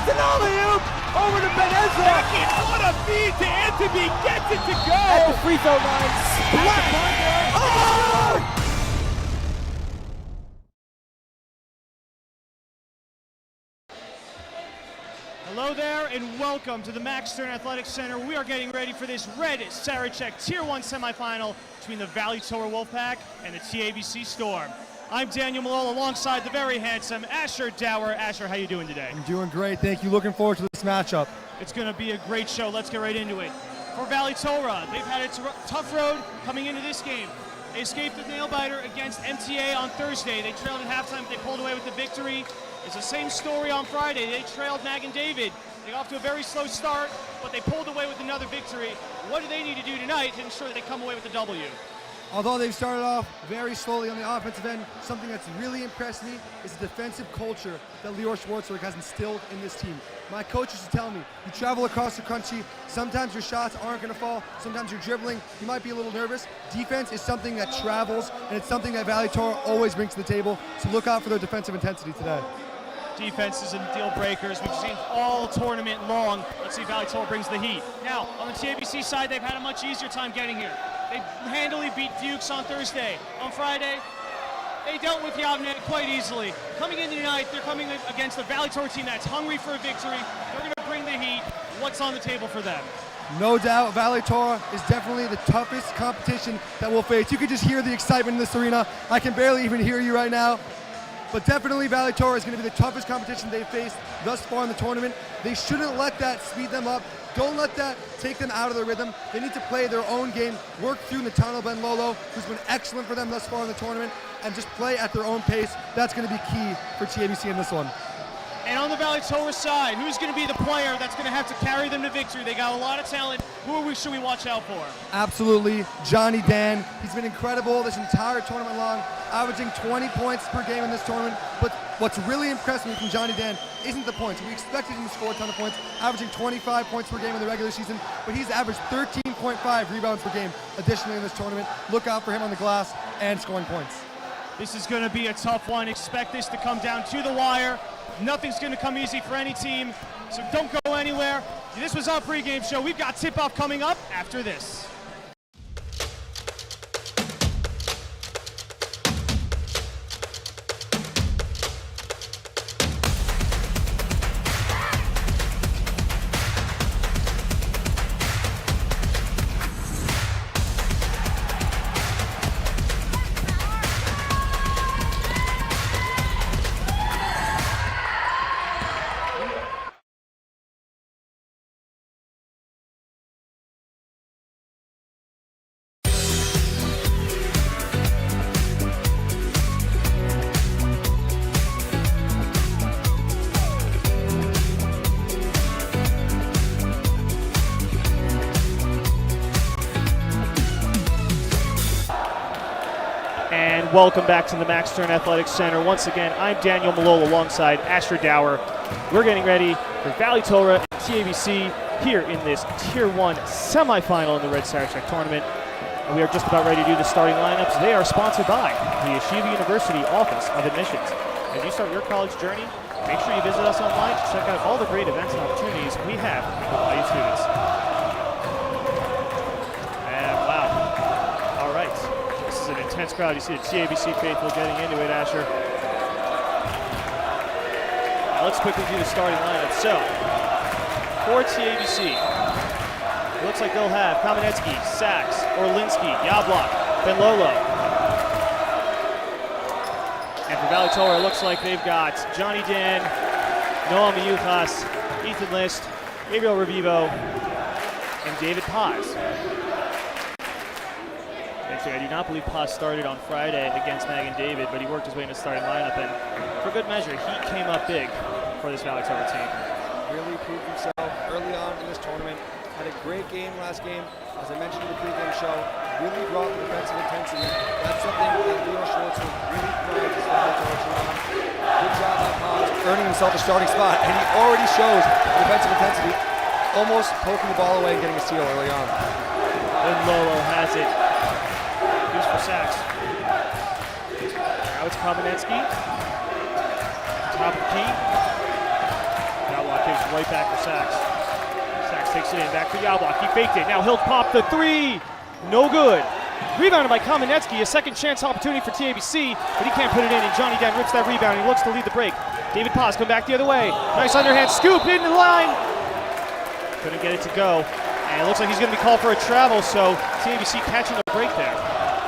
It's an alley-oop over to Benezza. Second, what a feed to Anthony, gets it to go. At the free throw line, splash. Oh! Hello there and welcome to the Max Stern Athletic Center. We are getting ready for this red Sarachek Tier 1 semifinal between the Valley Torah Wolfpack and the TABC Storm. I'm Daniel Malone alongside the very handsome Asher Dower. Asher, how you doing today? I'm doing great, thank you. Looking forward to this matchup. It's going to be a great show. Let's get right into it. For Valley Torah, they've had a tough road coming into this game. They escaped the nail-biter against MTA on Thursday. They trailed at halftime, they pulled away with the victory. It's the same story on Friday. They trailed Magen David. They got off to a very slow start, but they pulled away with another victory. What do they need to do tonight to ensure that they come away with the W? Although they've started off very slowly on the offensive end, something that's really impressed me is the defensive culture that Lior Schwartzberg has instilled in this team. My coach used to tell me, you travel across the country, sometimes your shots aren't going to fall, sometimes you're dribbling, you might be a little nervous. Defense is something that travels, and it's something that Valley Torah always brings to the table, so look out for their defensive intensity today. Defenses and deal breakers we've seen all tournament long. Let's see if Valley Torah brings the heat. Now, on the TABC side, they've had a much easier time getting here. They handily beat Fuchs on Thursday. On Friday, they dealt with Yavne quite easily. Coming into tonight, they're coming against the Valley Torah team that's hungry for a victory. They're going to bring the heat. What's on the table for them? No doubt, Valley Torah is definitely the toughest competition that we'll face. You can just hear the excitement in this arena. I can barely even hear you right now. But definitely Valley Torah is going to be the toughest competition they've faced thus far in the tournament. They shouldn't let that speed them up. Don't let that take them out of their rhythm. They need to play their own game, work through Natano Ben Lolo, who's been excellent for them thus far in the tournament, and just play at their own pace. That's going to be key for TABC in this one. And on the Valley Torah side, who's going to be the player that's going to have to carry them to victory? They got a lot of talent. Who should we watch out for? Absolutely, Johnny Dan. He's been incredible this entire tournament long, averaging 20 points per game in this tournament. But what's really impressed me from Johnny Dan isn't the points. We expected him to score a ton of points, averaging 25 points per game in the regular season, but he's averaged 13.5 rebounds per game additionally in this tournament. Look out for him on the glass and scoring points. This is going to be a tough one. Expect this to come down to the wire. Nothing's going to come easy for any team, so don't go anywhere. This was our pregame show. We've got tip-off coming up after this. And welcome back to the Max Stern Athletic Center. Once again, I'm Daniel Malone alongside Asher Dower. We're getting ready for Valley Torah and TABC here in this Tier 1 semifinal in the Red Sarachek tournament. And we are just about ready to do the starting lineups. They are sponsored by the Yeshiva University Office of Admissions. As you start your college journey, make sure you visit us online to check out all the great events and opportunities we have for all you students. And wow. All right. This is an intense crowd. You see the TABC faithful getting into it, Asher. Now let's quickly do the starting lineup. So, for TABC, it looks like they'll have Kamenetsky, Sachs, Orlinsky, Yablok, Ben Lolo. And for Valley Torah, it looks like they've got Johnny Dan, Noam Yuchas, Ethan List, Gabriel Revivo, and David Paz. Actually, I do not believe Paz started on Friday against Magen David, but he worked his way into the starting lineup, and for good measure, he came up big for this Valley Torah team. Really proved himself early on in this tournament. Had a great game last game. As I mentioned in the pregame show, really brought the defensive intensity. That's something that Lior Schwartzberg really prides his Valley Torah team on. Good job by Paz, earning himself a starting spot, and he already shows defensive intensity, almost poking the ball away and getting a steal early on. And Lolo has it. Used for Sachs. Now it's Kamenetsky. Top of the key. Yablok gives right back for Sachs. Sachs takes it in, back for Yablok. He faked it. Now he'll pop the three. No good. Rebounded by Kamenetsky. A second chance opportunity for TABC, but he can't put it in, and Johnny Dan rips that rebound. He looks to lead the break. David Paz come back the other way. Nice underhand scoop into the line. Couldn't get it to go. And it looks like he's going to be called for a travel, so TABC catching a break there.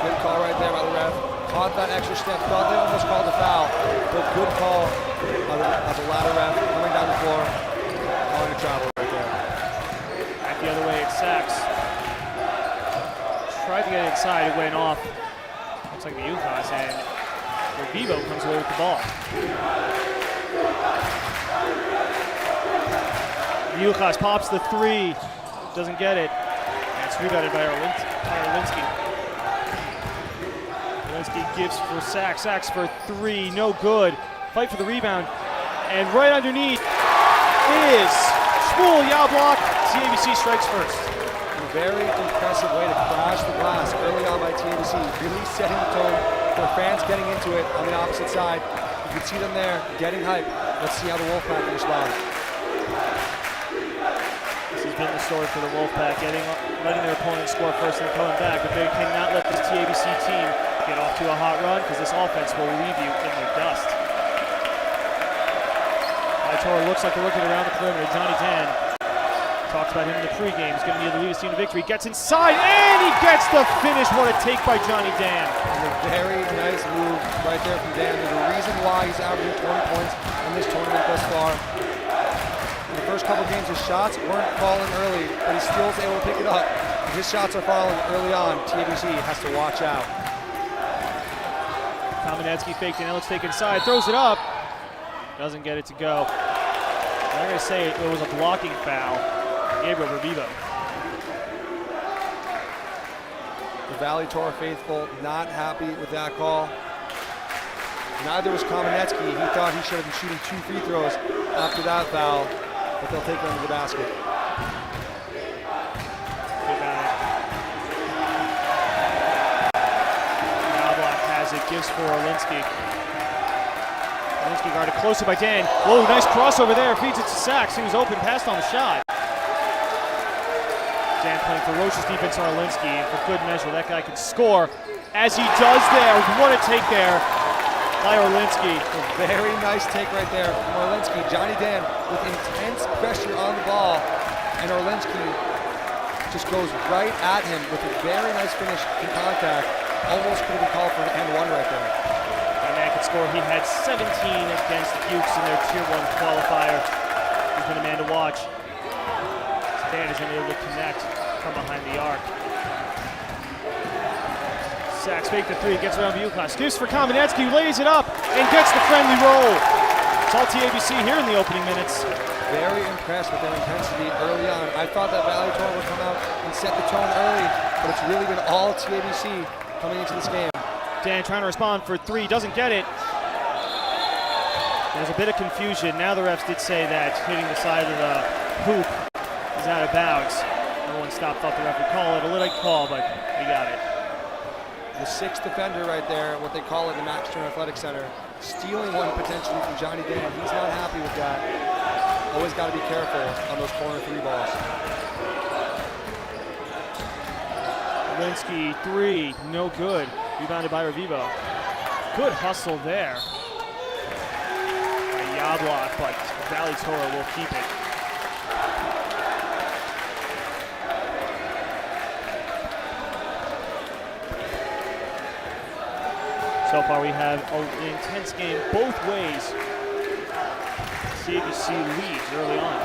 Good call right there by the ref. Caught that extra step. Thought they almost called a foul, but good call of the ladder ref coming down the floor, calling a travel right there. Back the other way, it's Sachs. Tried to get it inside, it went off. Looks like the Yukos, and Vivo comes away with the ball. Yukos pops the three, doesn't get it. And it's rebounded by Arlinsky. Arlinsky gives for Sachs. Sachs for three, no good. Fight for the rebound. And right underneath is Shmuel Yablok. TABC strikes first. A very impressive way to crash the glass early on by TABC. Really setting the tone for fans getting into it on the opposite side. You can see them there getting hype. Let's see how the Wolfpack will respond. This has been the story for the Wolfpack, letting their opponents score first and coming back, but they cannot let this TABC team get off to a hot run because this offense will leave you in the dust. Torah looks like they're looking around the perimeter. Johnny Dan talks about him in the pregame. He's going to be able to lead his team to victory. Gets inside, and he gets the finish. What a take by Johnny Dan. And a very nice move right there from Dan. There's a reason why he's averaging 20 points in this tournament thus far. In the first couple games, his shots weren't falling early, but he still is able to pick it up. If his shots are falling early on, TABC has to watch out. Kamenetsky faked it. Now let's take inside. Throws it up. Doesn't get it to go. I'm going to say it was a blocking foul. Gabriel Revivo. The Valley Torah faithful not happy with that call. Neither was Kamenetsky. He thought he should have been shooting 2 free throws after that foul, but they'll take it under the basket. Yablok has it, gives for Arlinsky. Arlinsky guarded closer by Dan. Whoa, nice crossover there. Feeds it to Sachs. He was open, passed on the shot. Dan playing ferocious defense on Arlinsky, and for good measure, that guy can score as he does there. What a take there by Arlinsky. A very nice take right there from Arlinsky. Johnny Dan with intense pressure on the ball, and Arlinsky just goes right at him with a very nice finish in contact. Almost could have been called for an and one right there. Score. He had 17 against the Dukes in their Tier 1 qualifier. He's been a man to watch. Dan isn't able to connect from behind the arc. Sachs fake the three, gets around Vukas. Gives for Kamenetsky, lays it up, and gets the friendly roll. It's all TABC here in the opening minutes. Very impressed with their intensity early on. I thought that Valley Torah would come out and set the tone early, but it's really been all TABC coming into this game. Dan trying to respond for three, doesn't get it. There's a bit of confusion. Now the refs did say that hitting the side of the hoop is out of bounds. No one stopped, thought the ref would call it. A little call, but we got it. The 6th defender right there, what they call it in the Max Stern Athletic Center, stealing one potentially from Johnny Dan. He's not happy with that. Always got to be careful on those corner 3 balls. Arlinsky, three, no good. Rebounded by Revivo. Good hustle there. A Yablok, but Valley Torah will keep it. So far we have an intense game both ways. TABC leads early on.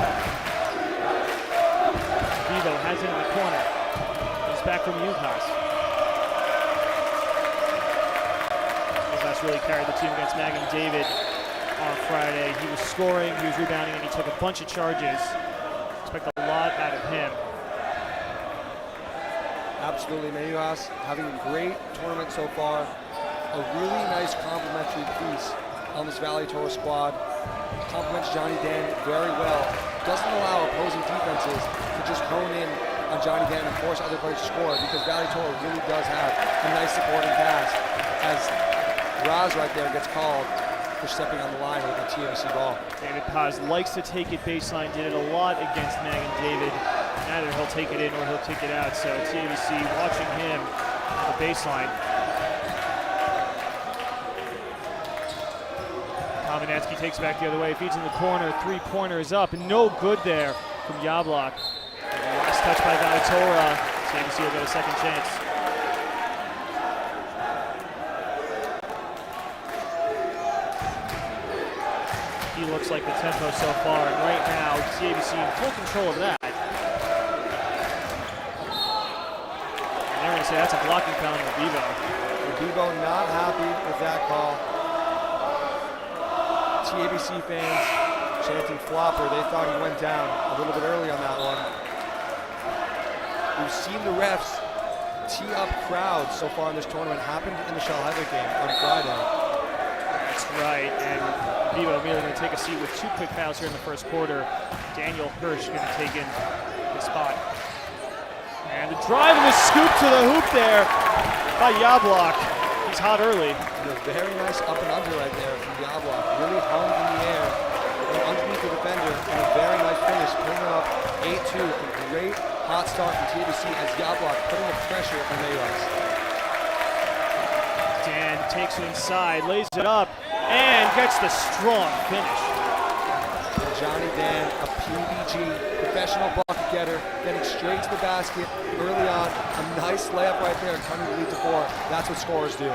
Revivo has it in the corner. He's back from Yukos. Really carried the team against Mag and David on Friday. He was scoring, he was rebounding, and he took a bunch of charges. Expect a lot out of him. Absolutely, Mayuas having a great tournament so far. A really nice complimentary piece on this Valley Torah squad. Compliments Johnny Dan very well. Doesn't allow opposing defenses to just hone in on Johnny Dan and force other players to score, because Valley Torah really does have a nice supporting cast. As Raz right there gets called for stepping on the line with the TABC ball. David Paz likes to take it baseline, did it a lot against Magan David. Either he'll take it in or he'll take it out, so TABC watching him at the baseline. Kamenetsky takes it back the other way, feeds in the corner, three-pointer is up, and no good there from Yablok. Last touch by Valley Torah. TABC will get a second chance. He looks like the tempo so far, and right now TABC in full control of that. And they're going to say that's a blocking foul on Bevo. Bevo not happy with that call. TABC fans chanting flopper. They thought he went down a little bit early on that one. We've seen the refs tee up crowds so far in this tournament. Happened in the Shalhevet game on Friday. That's right, and Bevo immediately going to take a seat with 2 quick fouls here in the first quarter. Daniel Hirsch going to take in his spot. And the drive and the scoop to the hoop there by Yablok. He's hot early. And a very nice up and under right there from Yablok. Really hung in the air, went underneath the defender, and a very nice finish, putting it up 8-2. A great hot start from TABC as Yablok putting the pressure on Mayos. Dan takes it inside, lays it up, and gets the strong finish. And Johnny Dan, a PBG, professional bucket getter, getting straight to the basket early on. A nice layup right there, turning the lead to 4. That's what scorers do.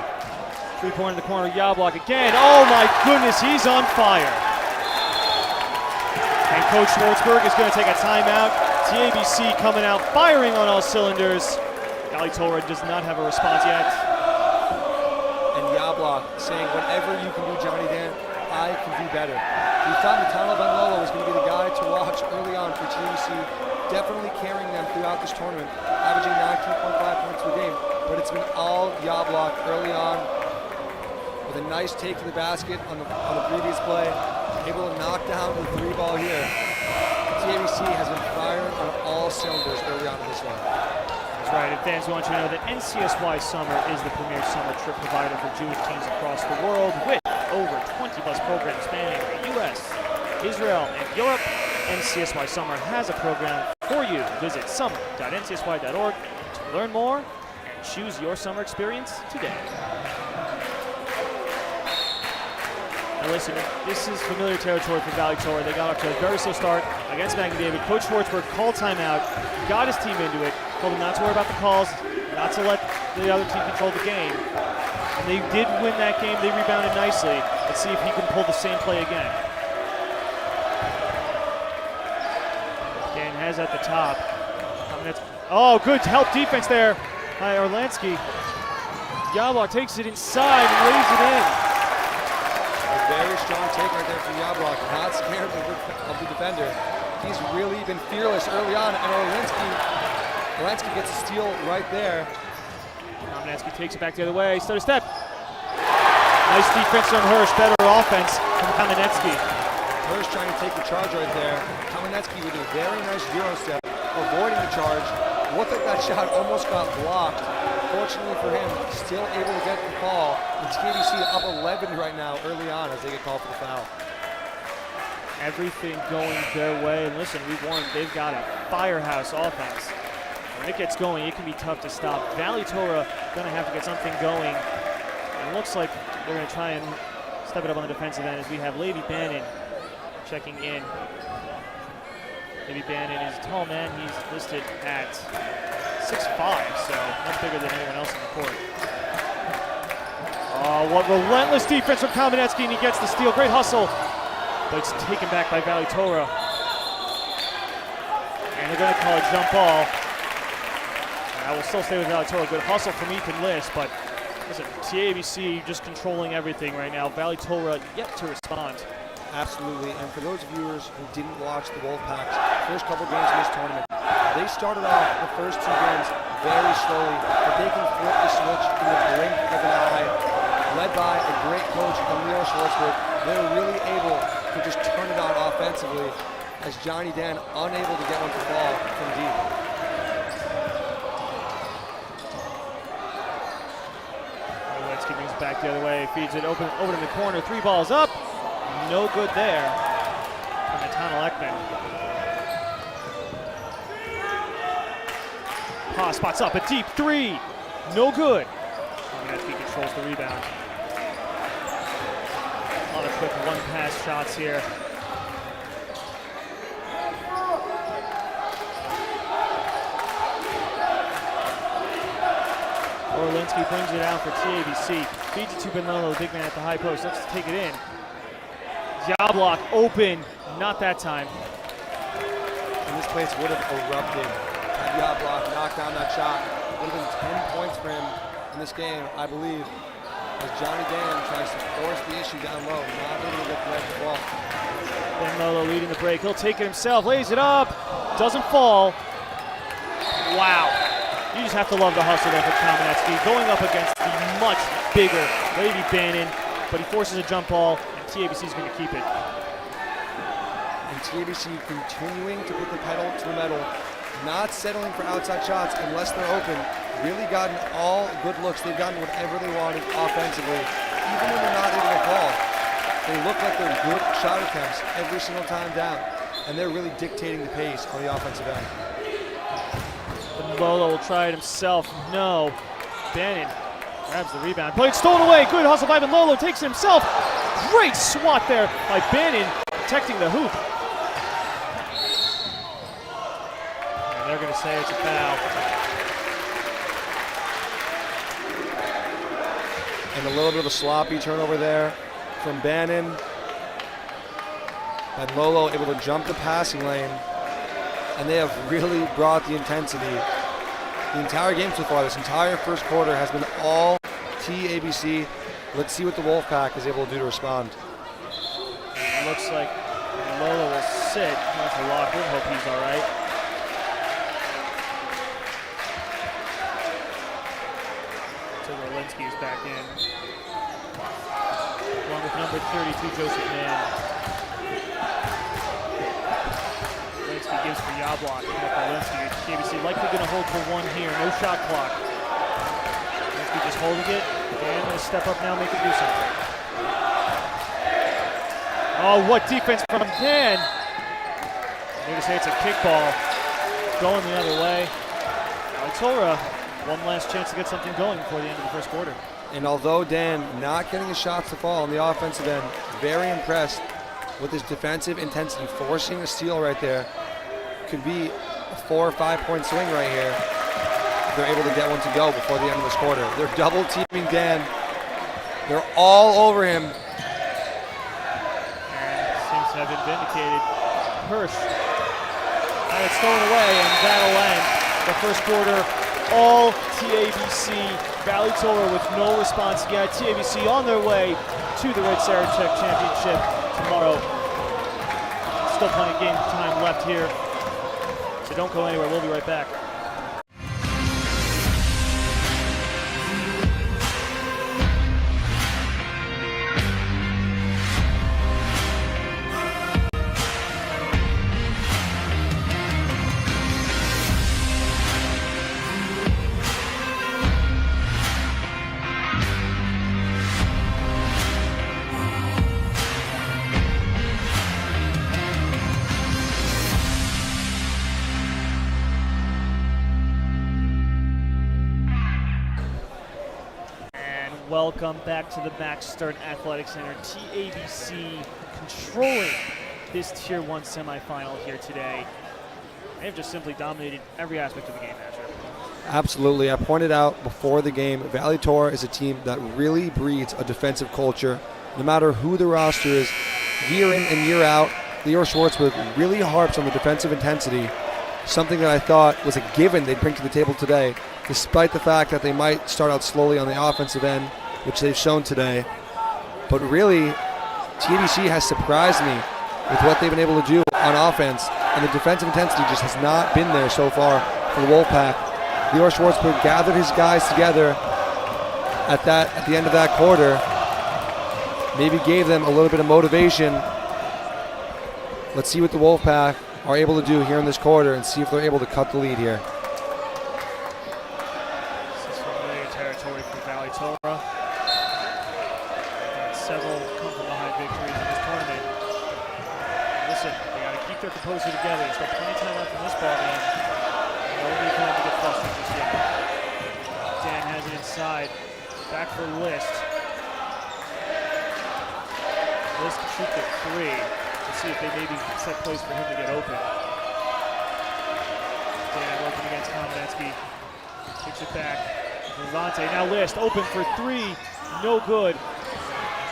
3-pointer in the corner, Yablok again. Oh my goodness, he's on fire. And Coach Schwartzberg is going to take a timeout. TABC coming out firing on all cylinders. Valley Torah does not have a response yet. And Yablok saying, whatever you can do, Johnny Dan, I can do better. We thought Natano Benlolo was going to be the guy to watch early on for TABC, definitely carrying them throughout this tournament, averaging 19.5 points per game, but it's been all Yablok early on with a nice take to the basket on the previous play, able to knock down the 3 ball here. TABC has been firing on all cylinders early on in this one. That's right, and fans want you to know that NCSY Summer is the premier summer trip provider for Jewish teams across the world with over 20 plus programs spanning the U.S., Israel, and Europe. NCSY Summer has a program for you. Visit summer.ncsy.org to learn more and choose your summer experience today. Now listen, this is familiar territory for Valley Torah. They got off to a very slow start against Magan David. Coach Schwartzberg called timeout, got his team into it, told them not to worry about the calls, not to let the other team control the game. And they did win that game. They rebounded nicely. Let's see if he can pull the same play again. Dan has at the top. Oh, good help defense there by Orlansky. Yablok takes it inside and lays it in. A very strong take right there from Yablok. Not scared of the defender. He's really been fearless early on, and Orlansky gets a steal right there. Kamenetsky takes it back the other way. Stutter step. Nice defense from Hirsch. Better offense from Kamenetsky. Hirsch trying to take the charge right there. Kamenetsky with a very nice Euro step, avoiding the charge. Looked like that shot almost got blocked. Fortunately for him, still able to get the call. And TABC up 11 right now early on as they get called for the foul. Everything going their way. And listen, we've won. They've got a firehouse offense. When it gets going, it can be tough to stop. Valley Torah going to have to get something going. It looks like they're going to try and step it up on the defensive end as we have Levi Bannon checking in. Levi Bannon is a tall man. He's listed at 6'5", so much bigger than anyone else on the court. Oh, what relentless defense from Kamenetsky, and he gets the steal. Great hustle, but it's taken back by Valley Torah. And they're going to call a jump ball. I will still stay with Valley Torah. Good hustle from Ethan List, but listen, TABC just controlling everything right now. Valley Torah yet to respond. Absolutely, and for those viewers who didn't watch the Wolfpack's first couple games in this tournament, they started off the first 2 games very slowly, but they can flip the switch in the blink of an eye. Led by a great coach, Emil Schwartzberg, they're really able to just turn it on offensively as Johnny Dan unable to get one to fall from deep. Orlansky brings it back the other way, feeds it open over to the corner. 3 balls up. No good there from Nathaniel Ekman. Ha spots up a deep 3. No good. He controls the rebound. A lot of quick one-pass shots here. Orlinsky brings it out for TABC. Feeds it to Benlolo, the big man at the high post. Let's take it in. Jablock open. Not that time. And this place would have erupted had Jablock knocked down that shot. It would have been 10 points for him in this game, I believe, as Johnny Dan tries to force the issue down low, not able to get the the ball. Benlolo leading the break. He'll take it himself, lays it up, doesn't fall. Wow. You just have to love the hustle there for Kamenetsky, going up against the much bigger Lady Bannon, but he forces a jump ball, and TABC is going to keep it. And TABC continuing to put the pedal to the metal, not settling for outside shots unless they're open. Really gotten all good looks. They've gotten whatever they wanted offensively, even when they're not able to ball. They look like they're good shot attempts every single time down, and they're really dictating the pace on the offensive end. Benlolo will try it himself. No. Bannon grabs the rebound. Played stolen away. Good hustle by Benlolo. Takes it himself. Great swat there by Bannon, protecting the hoop. And they're going to say it's a foul. And a little bit of a sloppy turnover there from Bannon. Benlolo able to jump the passing lane. And they have really brought the intensity. The entire game so far, this entire first quarter has been all TABC. Let's see what the Wolfpack is able to do to respond. It looks like Benlolo will sit. That's a locker. Hope he's all right. So Orlinsky is back in. Along with number 32, Joseph Mann. Gives for Jablock. Orlinsky. TABC likely going to hold for 1 here. No shot clock. Orlinsky just holding it. Dan going to step up now, make it do something. Oh, what defense from Dan. I'm going to say it's a kickball. Going the other way. Torah, one last chance to get something going before the end of the first quarter. And although Dan not getting his shots to fall on the offensive end, very impressed with his defensive intensity, forcing a steal right there. Could be a 4 or 5 point swing right here. They're able to get one to go before the end of this quarter. They're double teaming Dan. They're all over him. And seems to have been vindicated. Hirsch. And it's thrown away, and that'll end the first quarter. All TABC. Valley Torah with no response yet. TABC on their way to the Red Sarachek Championship tomorrow. Still plenty of game time left here. So don't go anywhere, we'll be right back. Welcome back to the Max Stern Athletic Center. TABC controlling this Tier 1 semifinal here today. They have just simply dominated every aspect of the game, Asher. Absolutely. I pointed out before the game, Valley Torah is a team that really breeds a defensive culture. No matter who the roster is, year in and year out, Lior Schwartzberg really harps on the defensive intensity, something that I thought was a given they'd bring to the table today, despite the fact that they might start out slowly on the offensive end, which they've shown today. But really, TABC has surprised me with what they've been able to do on offense, and the defensive intensity just has not been there so far for the Wolfpack. Lior Schwartzberg gathered his guys together at the end of that quarter, maybe gave them a little bit of motivation. Let's see what the Wolfpack are able to do here in this quarter and see if they're able to cut the lead here. This is familiar territory for Valley Torah. victories in this tournament. Listen, they got to keep their composure together. There's still plenty of time left in this ball game. No need for them to get flustered just yet. Dan has it inside. Back for List. List to shoot the three. Let's see if they maybe set plays for him to get open. Dan working against Kamenetsky. Kicks it back. Levante, now List, open for three. No good.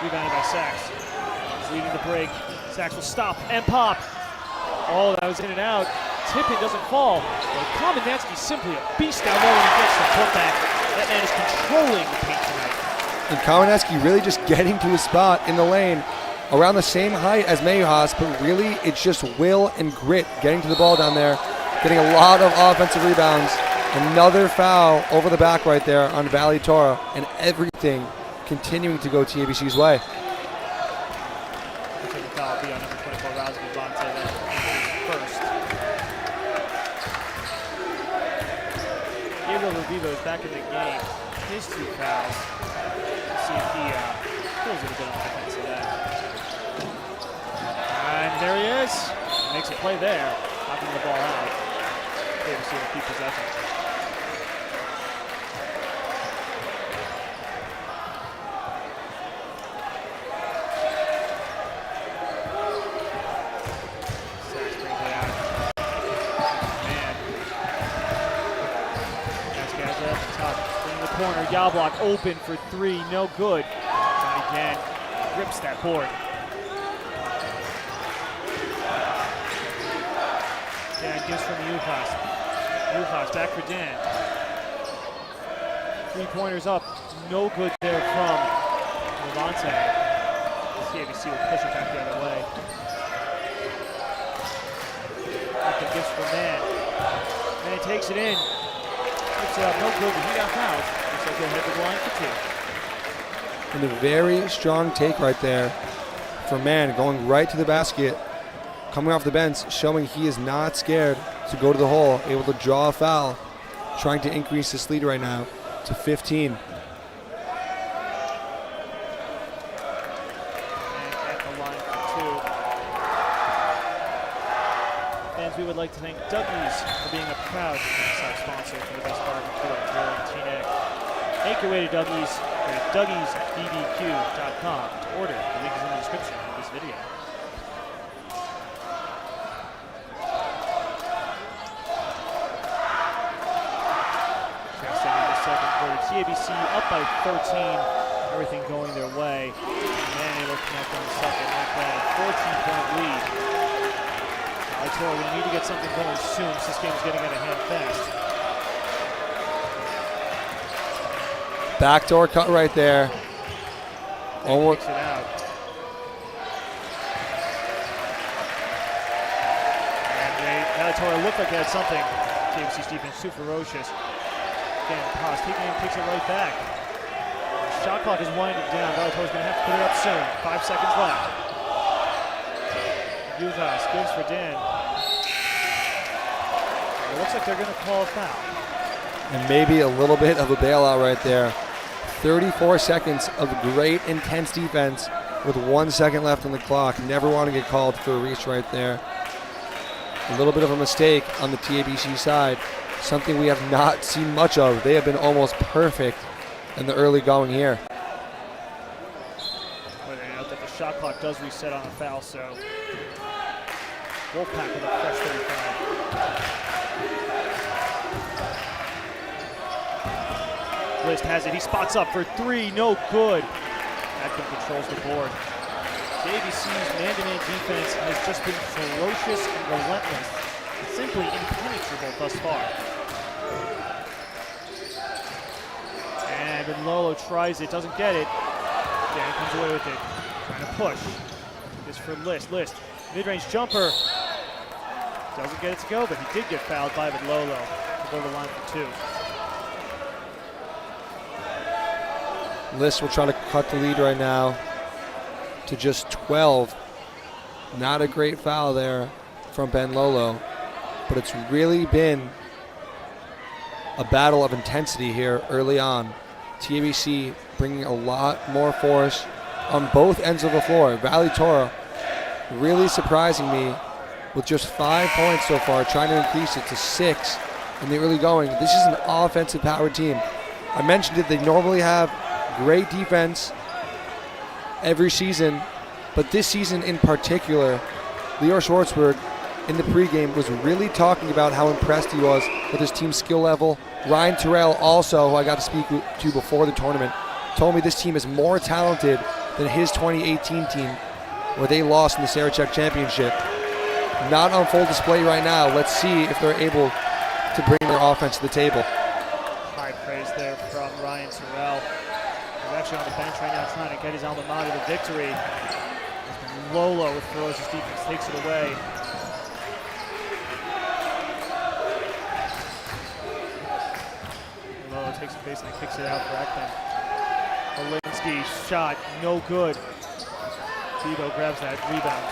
Rebounded by Sachs. He's leading the break. Sachs will stop and pop. Oh, that was in and out. Tipping doesn't fall. Well, Kamenetsky's simply a beast down there when he gets the putback. That man is controlling the paint tonight. And Kamenetsky really just getting to his spot in the lane around the same height as Mayhas, but really it's just will and grit getting to the ball down there, getting a lot of offensive rebounds. Another foul over the back right there on Valley Torah, and everything continuing to go TABC's way. Looks like the foul will be on number 24, Rosby Levante, first. Gabriel Revivo is back in the game. His two fouls. Let's see if he feels it a bit on the defense of that. And there he is. He makes a play there, knocking the ball out. TABC will keep possession. Corner, Yablok open for three, no good. And again, rips that board. Dan gives from Yuhas. Yuhas back for Dan. 3-pointers up, no good there from Levante. TABC will push it back the other way. Back gives for Man. Man takes it in. Puts it up, no good, but he got fouled. Looks like he'll hit the line for two. And a very strong take right there for Man, going right to the basket, coming off the bench, showing he is not scared to go to the hole, able to draw a foul, trying to increase his lead right now to 15. And at the line for two. Fans, we would like to thank Dougie's for being a proud sponsor for the best barbecue in Growing Teaneck. Make your way to Dougie's at Dougie'sBBQ.com to order. The link is in the description of this video. Just ending the second quarter. TABC up by 13. Everything going their way. And able to connect on the second. Not bad. 14-point lead. Torah, we need to get something going soon since this game's getting out of hand fast. Backdoor cut right there. Almost it out. And Torah looked like they had something. TABC's defense too ferocious. Again, Paz taking it and takes it right back. Shot clock is winding down. Torah's going to have to put it up soon. 5 seconds left. Yuhas gives for Dan. It looks like they're going to call a foul. And maybe a little bit of a bailout right there. 34 seconds of great intense defense with 1 second left on the clock. Never want to get called for a reach right there. A little bit of a mistake on the TABC side. Something we have not seen much of. They have been almost perfect in the early going here. Note that the shot clock does reset on a foul, so Wolfpack with a fresh 35. List has it, he spots up for three, no good. Atkin controls the board. TABC's man-to-man defense has just been ferocious and relentless, simply impenetrable thus far. And when Lolo tries it, doesn't get it. Dan comes away with it, trying to push. This for List. List, mid-range jumper. Doesn't get it to go, but he did get fouled by Lolo to go to the line for two. List will try to cut the lead right now to just 12. Not a great foul there from Ben Lolo, but it's really been a battle of intensity here early on. TABC bringing a lot more force on both ends of the floor. Valley Torah really surprising me with just 5 points so far, trying to increase it to 6 in the early going. This is an offensive powered team. I mentioned it, they normally have great defense every season, but this season in particular, Lior Schwartzberg in the pregame was really talking about how impressed he was with his team's skill level. Ryan Terrell also, who I got to speak to before the tournament, told me this team is more talented than his 2018 team, where they lost in the Sarachek championship. Not on full display right now. Let's see if they're able to bring their offense to the table. High praise there from Ryan Terrell. He's actually on the bench right now trying to get his alma mater the victory. Lolo with ferocious defense takes it away. Lolo takes it base and kicks it out for Ekman. Olinsky shot, no good. Vivo grabs that rebound.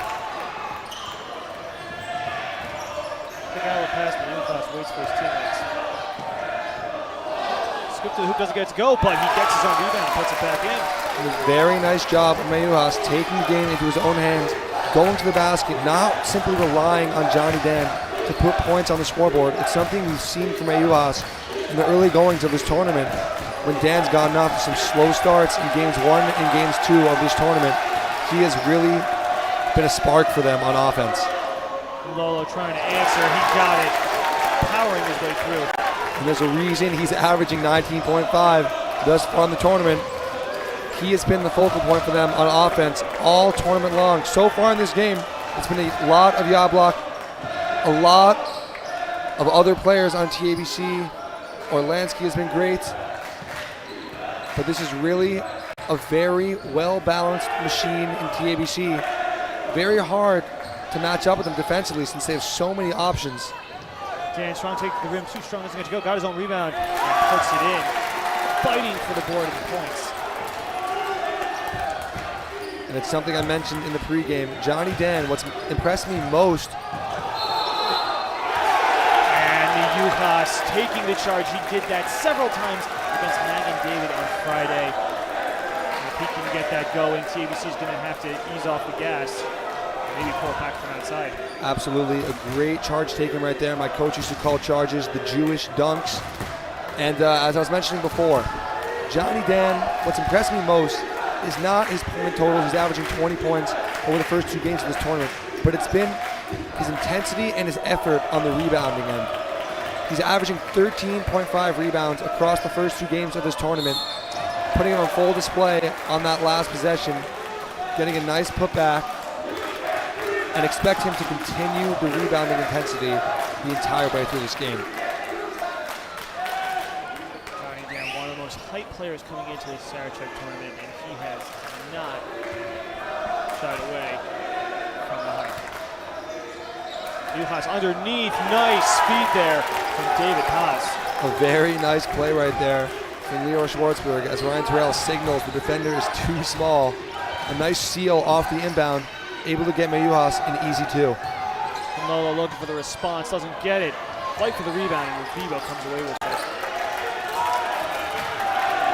The guy will pass, but Uniclass waits for his teammates. Scoop to the hoop, doesn't get to go, but he gets his own rebound and puts it back in. Very nice job of Mayuhas taking the game into his own hands, going to the basket, not simply relying on Johnny Dan to put points on the scoreboard. It's something we've seen from Mayuhas in the early goings of this tournament, when Dan's gotten off to some slow starts in games 1 and games 2 of this tournament. He has really been a spark for them on offense. Lolo trying to answer, he got it, powering his way through. And there's a reason he's averaging 19.5 thus far in the tournament. He has been the focal point for them on offense all tournament long. So far in this game, it's been a lot of Yablok, a lot of other players on TABC. Orlansky has been great, but this is really a very well-balanced machine in TABC. Very hard to match up with them defensively since they have so many options. Dan Strong takes the rim, too strong, doesn't get to go, got his own rebound, and puts it in. Fighting for the board and points. And it's something I mentioned in the pregame. Johnny Dan, what's impressed me most. And the Yuhas taking the charge. He did that several times against Magan David on Friday. And if he can get that going, TABC is going to have to ease off the gas. Maybe pull it back from outside. Absolutely, a great charge taken right there. My coach used to call charges the Jewish dunks. And as I was mentioning before, Johnny Dan, what's impressed me most is not his point total. He's averaging 20 points over the first 2 games of this tournament, but it's been his intensity and his effort on the rebounding end. He's averaging 13.5 rebounds across the first 2 games of this tournament, putting it on full display on that last possession, getting a nice putback, and expect him to continue the rebounding intensity the entire way through this game. Johnny Dan, one of the most hyped players coming into this Sarachek tournament, and he has not shied away from the hype. Yuhas underneath, nice feed there from David Haas. A very nice play right there from Lior Schwartzberg as Ryan Terrell signals the defender is too small. A nice seal off the inbound, able to get Mayuhas an easy 2. And Lolo looking for the response, doesn't get it. Fight for the rebound, and Vivo comes away with it.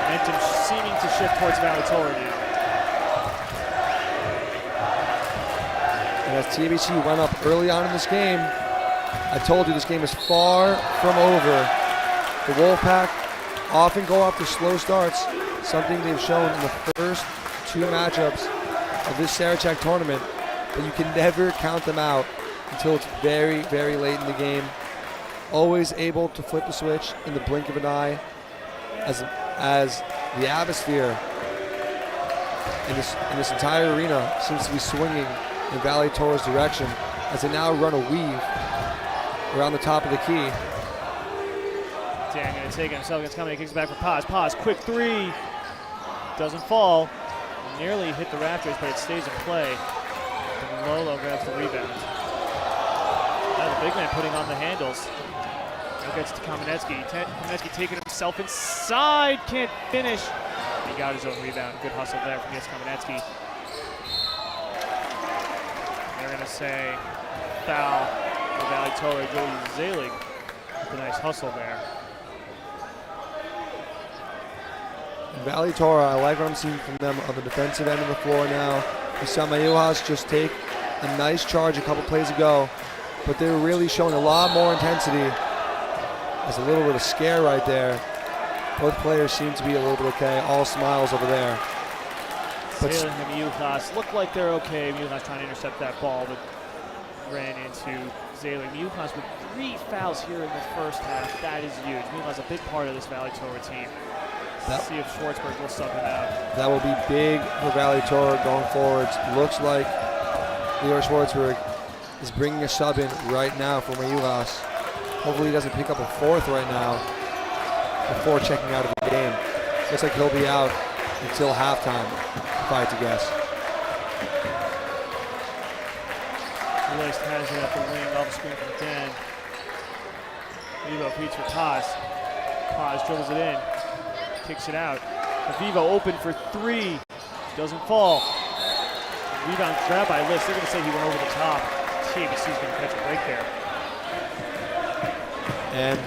Momentum seeming to shift towards Valley Torah now. And as TABC went up early on in this game, I told you this game is far from over. The Wolfpack often go off to slow starts, something they've shown in the first 2 matchups of this Sarachek tournament, but you can never count them out until it's very, very late in the game. Always able to flip the switch in the blink of an eye, as the atmosphere in this entire arena seems to be swinging in Valley Torah's direction as they now run a weave around the top of the key. Dan going to take it himself, gets coming, he kicks it back for Paz. Paz, quick 3, doesn't fall. Nearly hit the rafters, but it stays in play. And Lolo grabs the rebound. Now the big man putting on the handles. Now gets to Kamenetsky. Kamenetsky taking himself inside, can't finish. He got his own rebound. Good hustle there from Yes Kamenetsky. They're going to say foul for Valley Torah. Joey Zelig with a nice hustle there. Valley Torah, I like what I'm seeing from them on the defensive end of the floor now. We saw Mayuhas just take a nice charge a couple plays ago, but they're really showing a lot more intensity. There's a little bit of scare right there. Both players seem to be a little bit okay. All smiles over there. But Salem and Miyukas look like they're okay. Miyukas trying to intercept that ball, but ran into Zayler. Miyukas with 3 fouls here in the first half. That is huge. Miyukas a big part of this Valley Torah team. Let's see if Schwartzberg will sub him out. That will be big for Valley Torah going forwards. Looks like Leo Schwartzberg is bringing a sub in right now for Mayugas. Hopefully he doesn't pick up a 4th right now before checking out of the game. Looks like he'll be out until halftime, if I had to guess. List has it at the wing, off the screen from Dan. Vivo feeds for Paz. Paz dribbles it in, kicks it out. Vivo open for 3, doesn't fall. Rebound grab by List. They're going to say he went over the top. TABC's going to catch a break there. And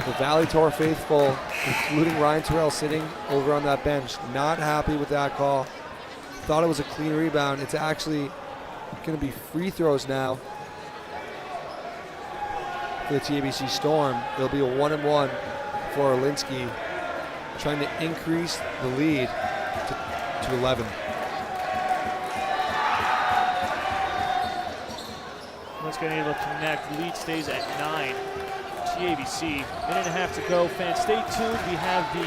the Valley Torah faithful, including Ryan Terrell, sitting over on that bench, not happy with that call. Thought it was a clean rebound. It's actually going to be free throws now for the TABC Storm. It'll be a 1-and-1 for Orlinsky, trying to increase the lead to 11. Let's get able to connect. Lead stays at 9. TABC. Minute and a half to go. Fans, stay tuned. We have the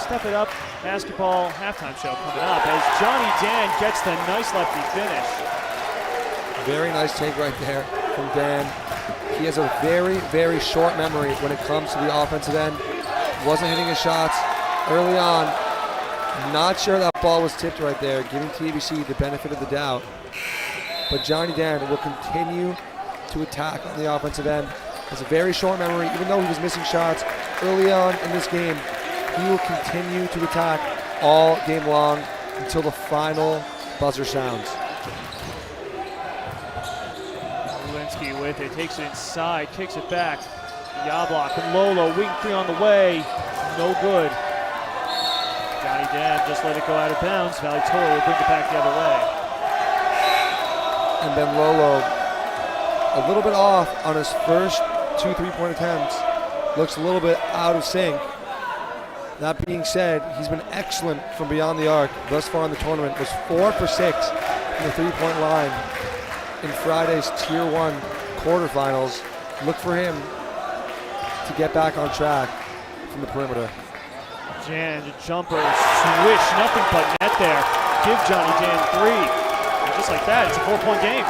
Step It Up basketball halftime show coming up as Johnny Dan gets the nice lefty finish. Very nice take right there from Dan. He has a very, very short memory when it comes to the offensive end. Wasn't hitting his shots early on. Not sure that ball was tipped right there, giving TABC the benefit of the doubt. But Johnny Dan will continue to attack on the offensive end. Has a very short memory. Even though he was missing shots early on in this game, he will continue to attack all game long until the final buzzer sounds. Orlinsky with it, takes it inside, kicks it back. Yablock and Lolo, wing 3 on the way, no good. Johnny Dan just let it go out of bounds. Valley Torah will bring it back the other way. And Ben Lolo, a little bit off on his first 2 3-point attempts. Looks a little bit out of sync. That being said, he's been excellent from beyond the arc thus far in the tournament. Was 4 for 6 from the 3-point line in Friday's Tier 1 quarterfinals. Look for him to get back on track from the perimeter. Jan, jumper, swish, nothing but net there. Give Johnny Dan 3. And just like that, it's a 4-point game.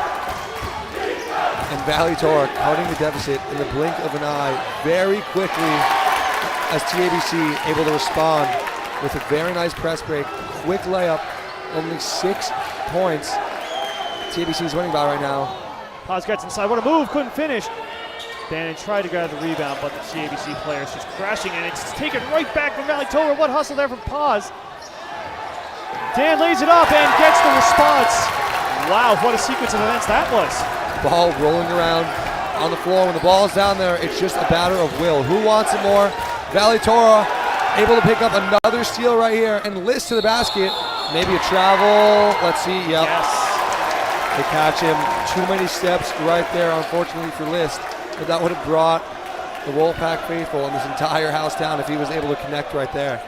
And Valley Torah cutting the deficit in the blink of an eye very quickly as TABC able to respond with a very nice press break. Quick layup, only 6 points. TABC is winning by right now. Paz gets inside, what a move, couldn't finish. Bannon tried to grab the rebound, but the TABC players just crashing, and it's taken right back from Valley Torah. What hustle there from Paz. Dan lays it up and gets the response. Wow, what a sequence of events that was. Ball rolling around on the floor. When the ball is down there, it's just a matter of will. Who wants it more? Valley Torah able to pick up another steal right here and List to the basket. Maybe a travel. Let's see. Yep. Yes. They catch him. Too many steps right there, unfortunately, for List. But that would have brought the Wolfpack faithful and this entire house down if he was able to connect right there.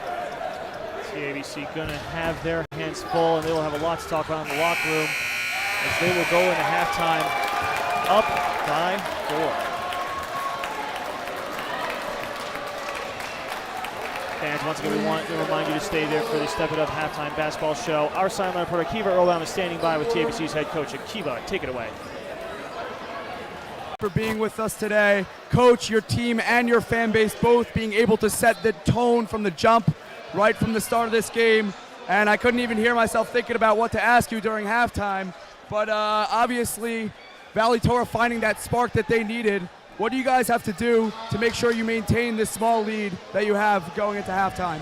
TABC gonna have their hands full, and they will have a lot to talk about in the locker room as they will go into halftime up by 4. Fans, once again, we want to remind you to stay there for the Step It Up halftime basketball show. Our sideline reporter Akiva Earlbaum is standing by with TABC's head coach. Akiva, take it away. For being with us today. Coach, your team and your fan base both being able to set the tone from the jump right from the start of this game. And I couldn't even hear myself thinking about what to ask you during halftime. But obviously, Valley Torah finding that spark that they needed. What do you guys have to do to make sure you maintain this small lead that you have going into halftime?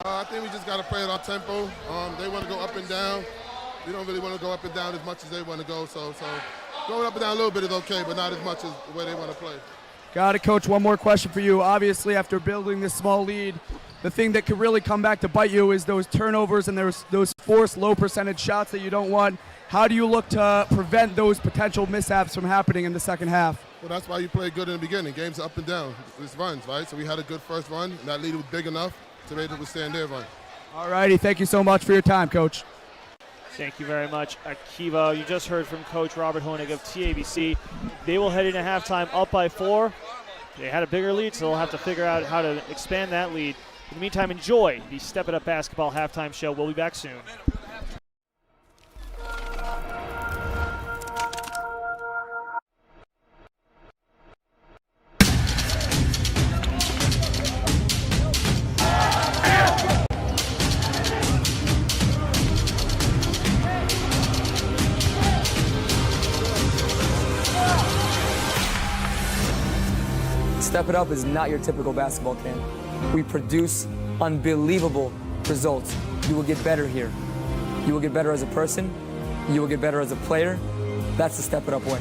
I think we just got to play at our tempo. They want to go up and down. We don't really want to go up and down as much as they want to go. So going up and down a little bit is okay, but not as much as the way they want to play. Got it, Coach. One more question for you. Obviously, after building this small lead, the thing that could really come back to bite you is those turnovers and those forced low percentage shots that you don't want. How do you look to prevent those potential mishaps from happening in the second half? Well, that's why you play good in the beginning. Games are up and down. It's runs, right? So we had a good first run, and that lead was big enough to be able to withstand their run. All righty, thank you so much for your time, Coach. Thank you very much, Akiva. You just heard from Coach Robert Honig of TABC. They will head into halftime up by 4. They had a bigger lead, so they'll have to figure out how to expand that lead. In the meantime, enjoy the Step It Up Basketball halftime show. We'll be back soon. Step It Up is not your typical basketball camp. We produce unbelievable results. You will get better here. You will get better as a person. You will get better as a player. That's the Step It Up way.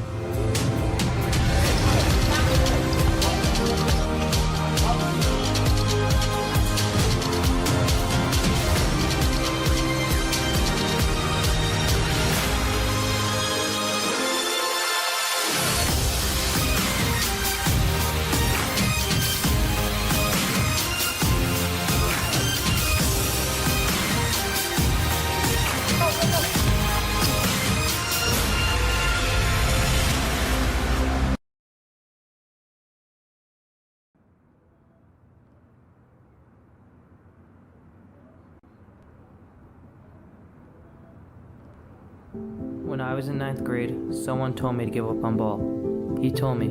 When I was in 9th grade, someone told me to give up on ball. He told me,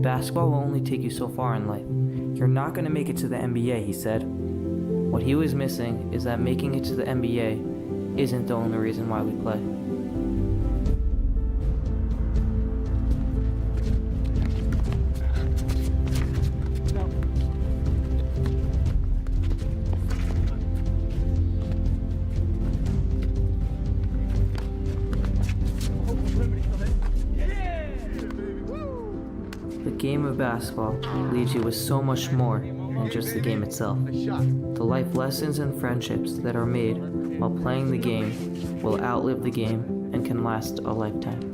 basketball will only take you so far in life. You're not going to make it to the NBA, he said. What he was missing is that making it to the NBA isn't the only reason why we play. The game of basketball leaves you with so much more than just the game itself. The life lessons and friendships that are made while playing the game will outlive the game and can last a lifetime.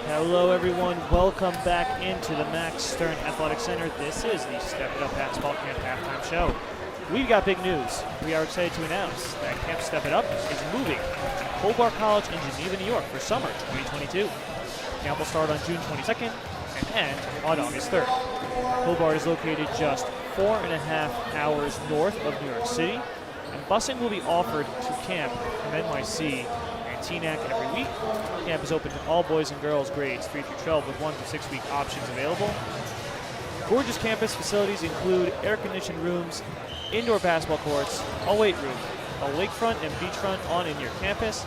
Hello everyone, welcome back into the Max Stern Athletic Center. This is the Step It Up Basketball Camp halftime show. We've got big news. We are excited to announce that Camp Step It Up is moving to Hobart College in Geneva, New York for summer 2022. Camp will start on June 22nd and end on August 3rd. Hobart is located just 4.5 hours north of New York City, and busing will be offered to camp from NYC and TNAC every week. Camp is open to all boys and girls grades 3 through 12 with 1 to 6 week options available. Gorgeous campus facilities include air-conditioned rooms, indoor basketball courts, a weight room, a lakefront and beachfront on in your campus,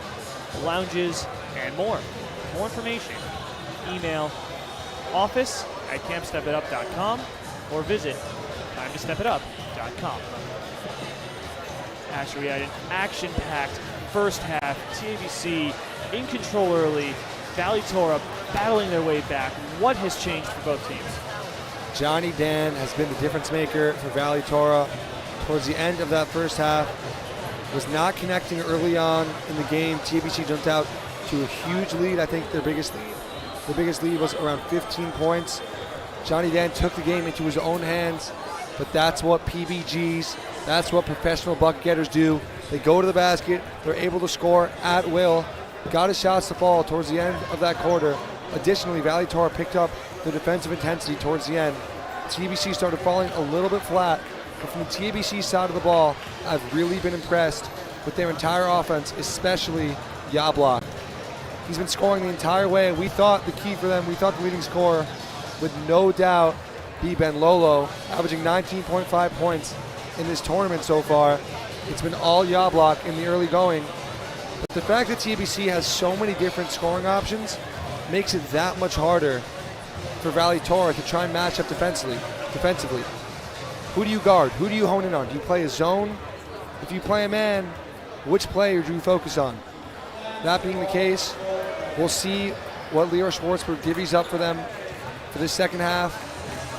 lounges, and more. For more information, email office@campstepitup.com or visit timetostepitup.com. Actually, we had an action-packed first half. TABC in control early. Valley Torah battling their way back. What has changed for both teams? Johnny Dan has been the difference maker for Valley Torah. Towards the end of that first half, was not connecting early on in the game. TABC jumped out to a huge lead. I think their biggest lead was around 15 points. Johnny Dan took the game into his own hands, but that's what PBGs, that's what professional bucket getters do. They go to the basket, they're able to score at will, got his shots to fall towards the end of that quarter. Additionally, Valley Torah picked up the defensive intensity towards the end. TABC started falling a little bit flat, but from the TABC side of the ball, I've really been impressed with their entire offense, especially Yablok. He's been scoring the entire way. We thought the key for them, we thought the leading scorer would no doubt be Ben Lolo, averaging 19.5 points in this tournament so far. It's been all Yablok in the early going. But the fact that TABC has so many different scoring options makes it that much harder for Valley Torah to try and match up defensively. Who do you guard? Who do you hone in on? Do you play a zone? If you play a man, which player do you focus on? That being the case, we'll see what Leo Schwartzberg divvies up for them for this second half,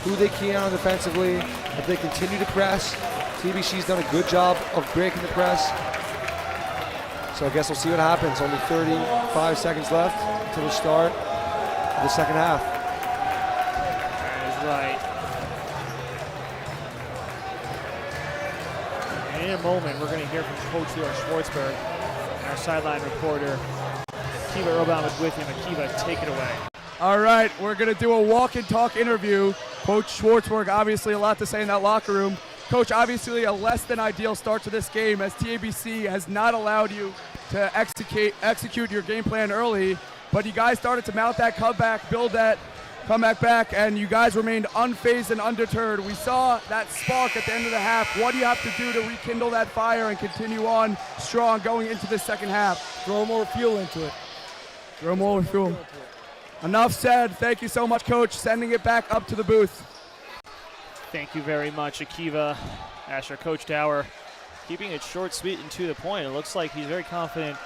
who they key on defensively, if they continue to press. TBC's done a good job of breaking the press. So I guess we'll see what happens. Only 35 seconds left until the start of the second half. That is right. In a moment, we're going to hear from Coach Leo Schwartzberg and our sideline reporter, Akiva Earlbaum, is with him. Akiva, take it away. All right, we're going to do a walk and talk interview. Coach Schwartzberg, obviously a lot to say in that locker room. Coach, obviously a less than ideal start to this game as TABC has not allowed you to execute your game plan early, but you guys started to mount that comeback, build that comeback back, and you guys remained unfazed and undeterred. We saw that spark at the end of the half. What do you have to do to rekindle that fire and continue on strong going into the second half? Throw more fuel into it. Throw more fuel. Enough said. Thank you so much, Coach. Sending it back up to the booth. Thank you very much, Akiva. Asher, Coach Dower, keeping it short, sweet, and to the point. It looks like he's very confident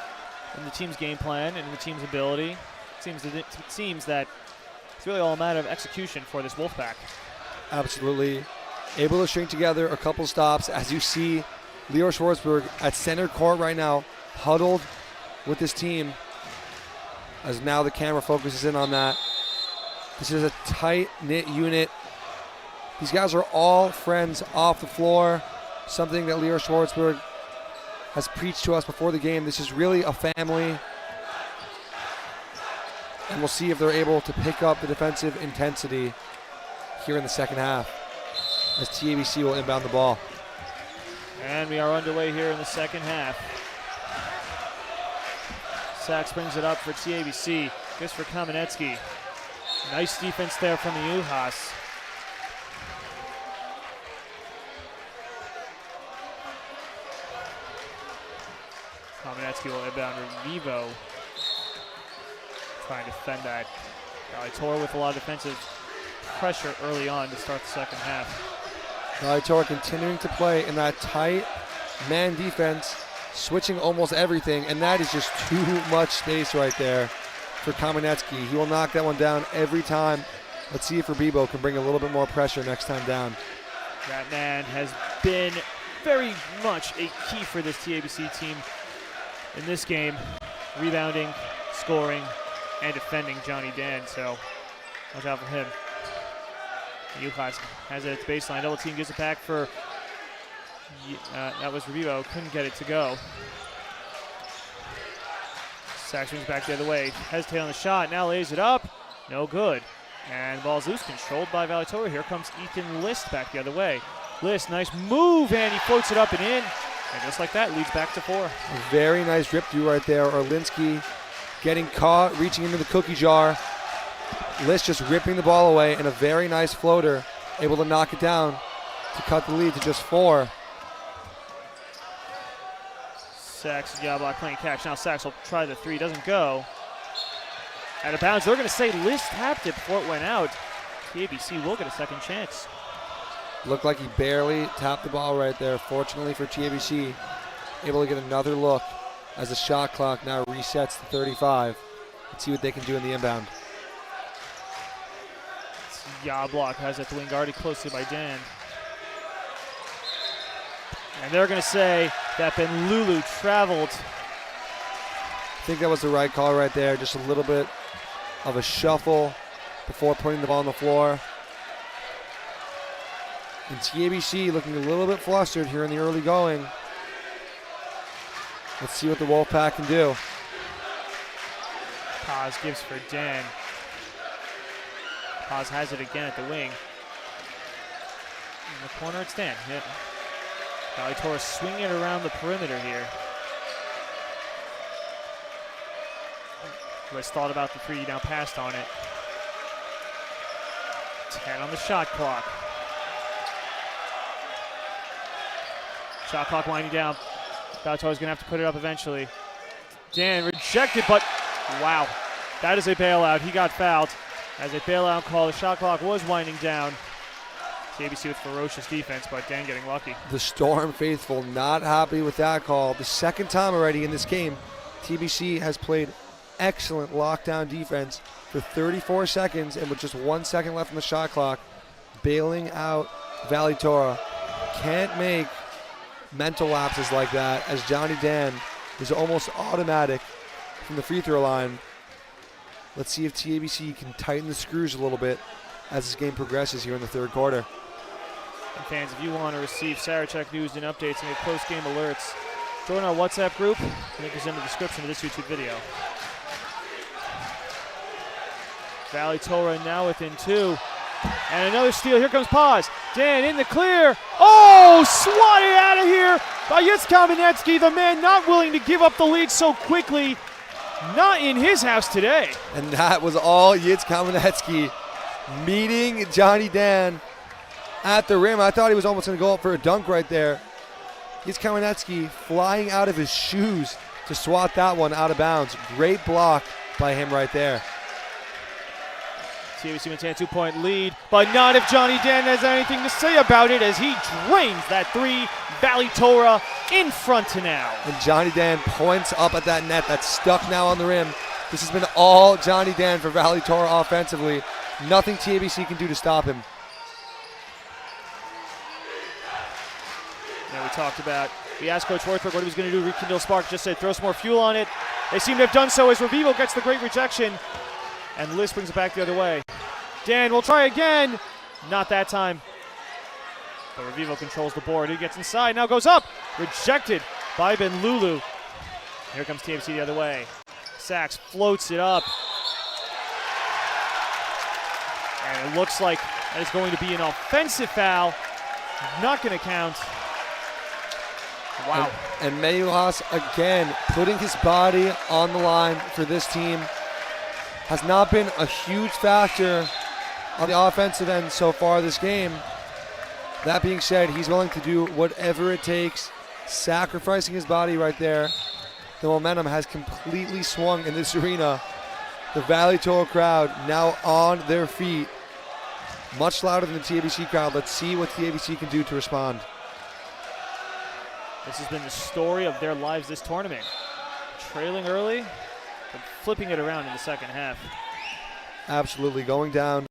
in the team's game plan and in the team's ability. It seems that it's really all a matter of execution for this Wolfpack. Absolutely. Able to string together a couple stops. As you see, Leo Schwartzberg at center court right now, huddled with this team, as now the camera focuses in on that. This is a tight-knit unit. These guys are all friends off the floor, something that Leo Schwartzberg has preached to us before the game. This is really a family. And we'll see if they're able to pick up the defensive intensity here in the second half as TABC will inbound the ball. And we are underway here in the second half. Sachs brings it up for TABC. Goes for Kamenetsky. Nice defense there from the Uhas. Kamenetsky will inbound Revivo. Trying to defend that. Valley Torah with a lot of defensive pressure early on to start the second half. Valley Torah continuing to play in that tight man defense, switching almost everything, and that is just too much space right there for Kamenetsky. He will knock that one down every time. Let's see if Revivo can bring a little bit more pressure next time down. That man has been very much a key for this TABC team in this game. Rebounding, scoring, and defending Johnny Dan, so watch out for him. Yukas has it at the baseline. Double team gives it back for, that was Revivo. Couldn't get it to go. Sack swings back the other way. Hesitate on the shot. Now lays it up. No good. And ball's loose. Controlled by Valley Torah. Here comes Ethan List back the other way. List, nice move, and he floats it up and in. And just like that, leads back to 4. A very nice rip through right there. Orlinsky getting caught, reaching into the cookie jar. List just ripping the ball away, and a very nice floater, able to knock it down to cut the lead to just 4. Sachs, Yablock playing catch. Now Sachs will try the 3, doesn't go. Out of bounds. They're going to say List tapped it before it went out. TABC will get a second chance. Looked like he barely tapped the ball right there. Fortunately for TABC, able to get another look as the shot clock now resets to 35. Let's see what they can do in the inbound. Yablock has it, the wing guarded closely by Dan. And they're going to say that Ben Lulu traveled. I think that was the right call right there. Just a little bit of a shuffle before putting the ball on the floor. And TABC looking a little bit flustered here in the early going. Let's see what the Wolfpack can do. Paz gives for Dan. Paz has it again at the wing. In the corner, it's Dan. Yeah. Valley Torah swinging it around the perimeter here. Who has thought about the 3, now passed on it. 10 on the shot clock. Shot clock winding down. Valley Torah's going to have to put it up eventually. Dan rejected, but wow. That is a bailout. He got fouled. As a bailout call, the shot clock was winding down. TABC with ferocious defense, but Dan getting lucky. The Storm faithful not happy with that call. The second time already in this game, TBC has played excellent lockdown defense for 34 seconds, and with just 1 second left on the shot clock, bailing out Valley Torah. Can't make mental lapses like that, as Johnny Dan is almost automatic from the free throw line. Let's see if TABC can tighten the screws a little bit as this game progresses here in the third quarter. And fans, if you want to receive Sarachek news and updates and get post-game alerts, join our WhatsApp group. The link is in the description of this YouTube video. Valley Torah now within 2. And another steal. Here comes Paz. Dan in the clear. Oh, swatted out of here by Yitz Kamenetsky, the man not willing to give up the lead so quickly. Not in his house today. And that was all Yitz Kamenetsky meeting Johnny Dan at the rim. I thought he was almost going to go up for a dunk right there. Yitz Kamenetsky flying out of his shoes to swat that one out of bounds. Great block by him right there. TABC maintains a 2-point lead, but not if Johnny Dan has anything to say about it, as he drains that 3. Valley Torah in front to now. And Johnny Dan points up at that net that's stuck now on the rim. This has been all Johnny Dan for Valley Torah offensively. Nothing TABC can do to stop him. Now we talked about, we asked Coach Worthberg what he was going to do to rekindle spark. Just said throw some more fuel on it. They seem to have done so as Revivo gets the great rejection. And List brings it back the other way. Dan will try again. Not that time. But Revivo controls the board. He gets inside, now goes up. Rejected by Ben Lulu. Here comes TABC the other way. Sachs floats it up. And it looks like that is going to be an offensive foul. Not going to count. Wow. And Meyuhas again putting his body on the line for this team. Has not been a huge factor on the offensive end so far this game. That being said, he's willing to do whatever it takes, sacrificing his body right there. The momentum has completely swung in this arena. The Valley Torah crowd now on their feet, much louder than the TABC crowd. Let's see what TABC can do to respond. This has been the story of their lives this tournament. Trailing early, but flipping it around in the second half. Absolutely, going down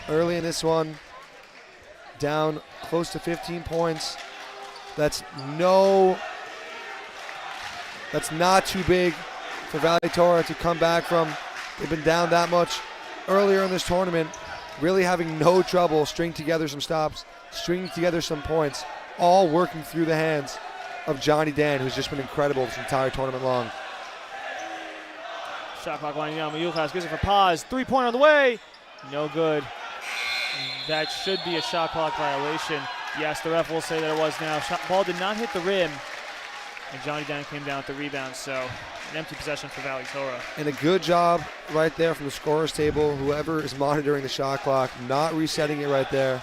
early in this one, down close to 15 points. That's not too big for Valley Torah to come back from. They've been down that much earlier in this tournament, really having no trouble stringing together some stops, stringing together some points, all working through the hands of Johnny Dan, who's just been incredible this entire tournament long. Shot clock winding down. Mayuchas gives it for Paz. 3-pointer on the way. No good. That should be a shot clock violation. Yes, the ref will say that it was now. Ball did not hit the rim, and Johnny Dan came down with the rebound, so an empty possession for Valley Torah. And a good job right there from the scorer's table, whoever is monitoring the shot clock, not resetting it right there.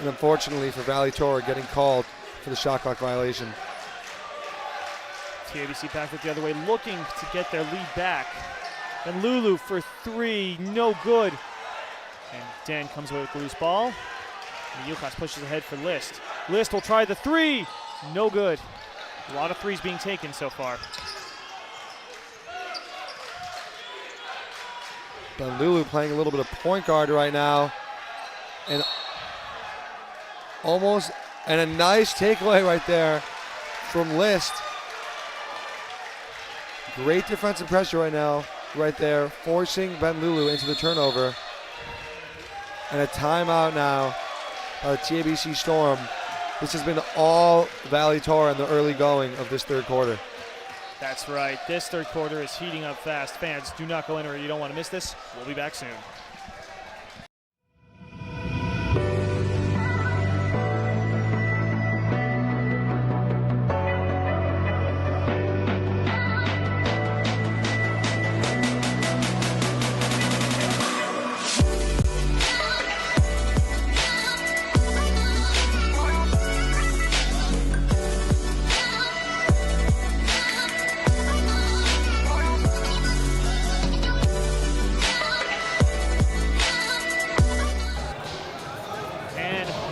And unfortunately for Valley Torah, getting called for the shot clock violation. TABC back it the other way, looking to get their lead back. And Lulu for 3, no good. And Dan comes away with the loose ball. Mayuchas pushes ahead for List. List will try the 3, no good. A lot of 3s being taken so far. But Lulu playing a little bit of point guard right now. And a nice takeaway right there from List. Great defensive pressure right now, right there, forcing Ben Lulu into the turnover. And a timeout now by the TABC Storm. This has been all Valley Torah in the early going of this third quarter. That's right. This third quarter is heating up fast. Fans, do not go anywhere. You don't want to miss this. We'll be back soon.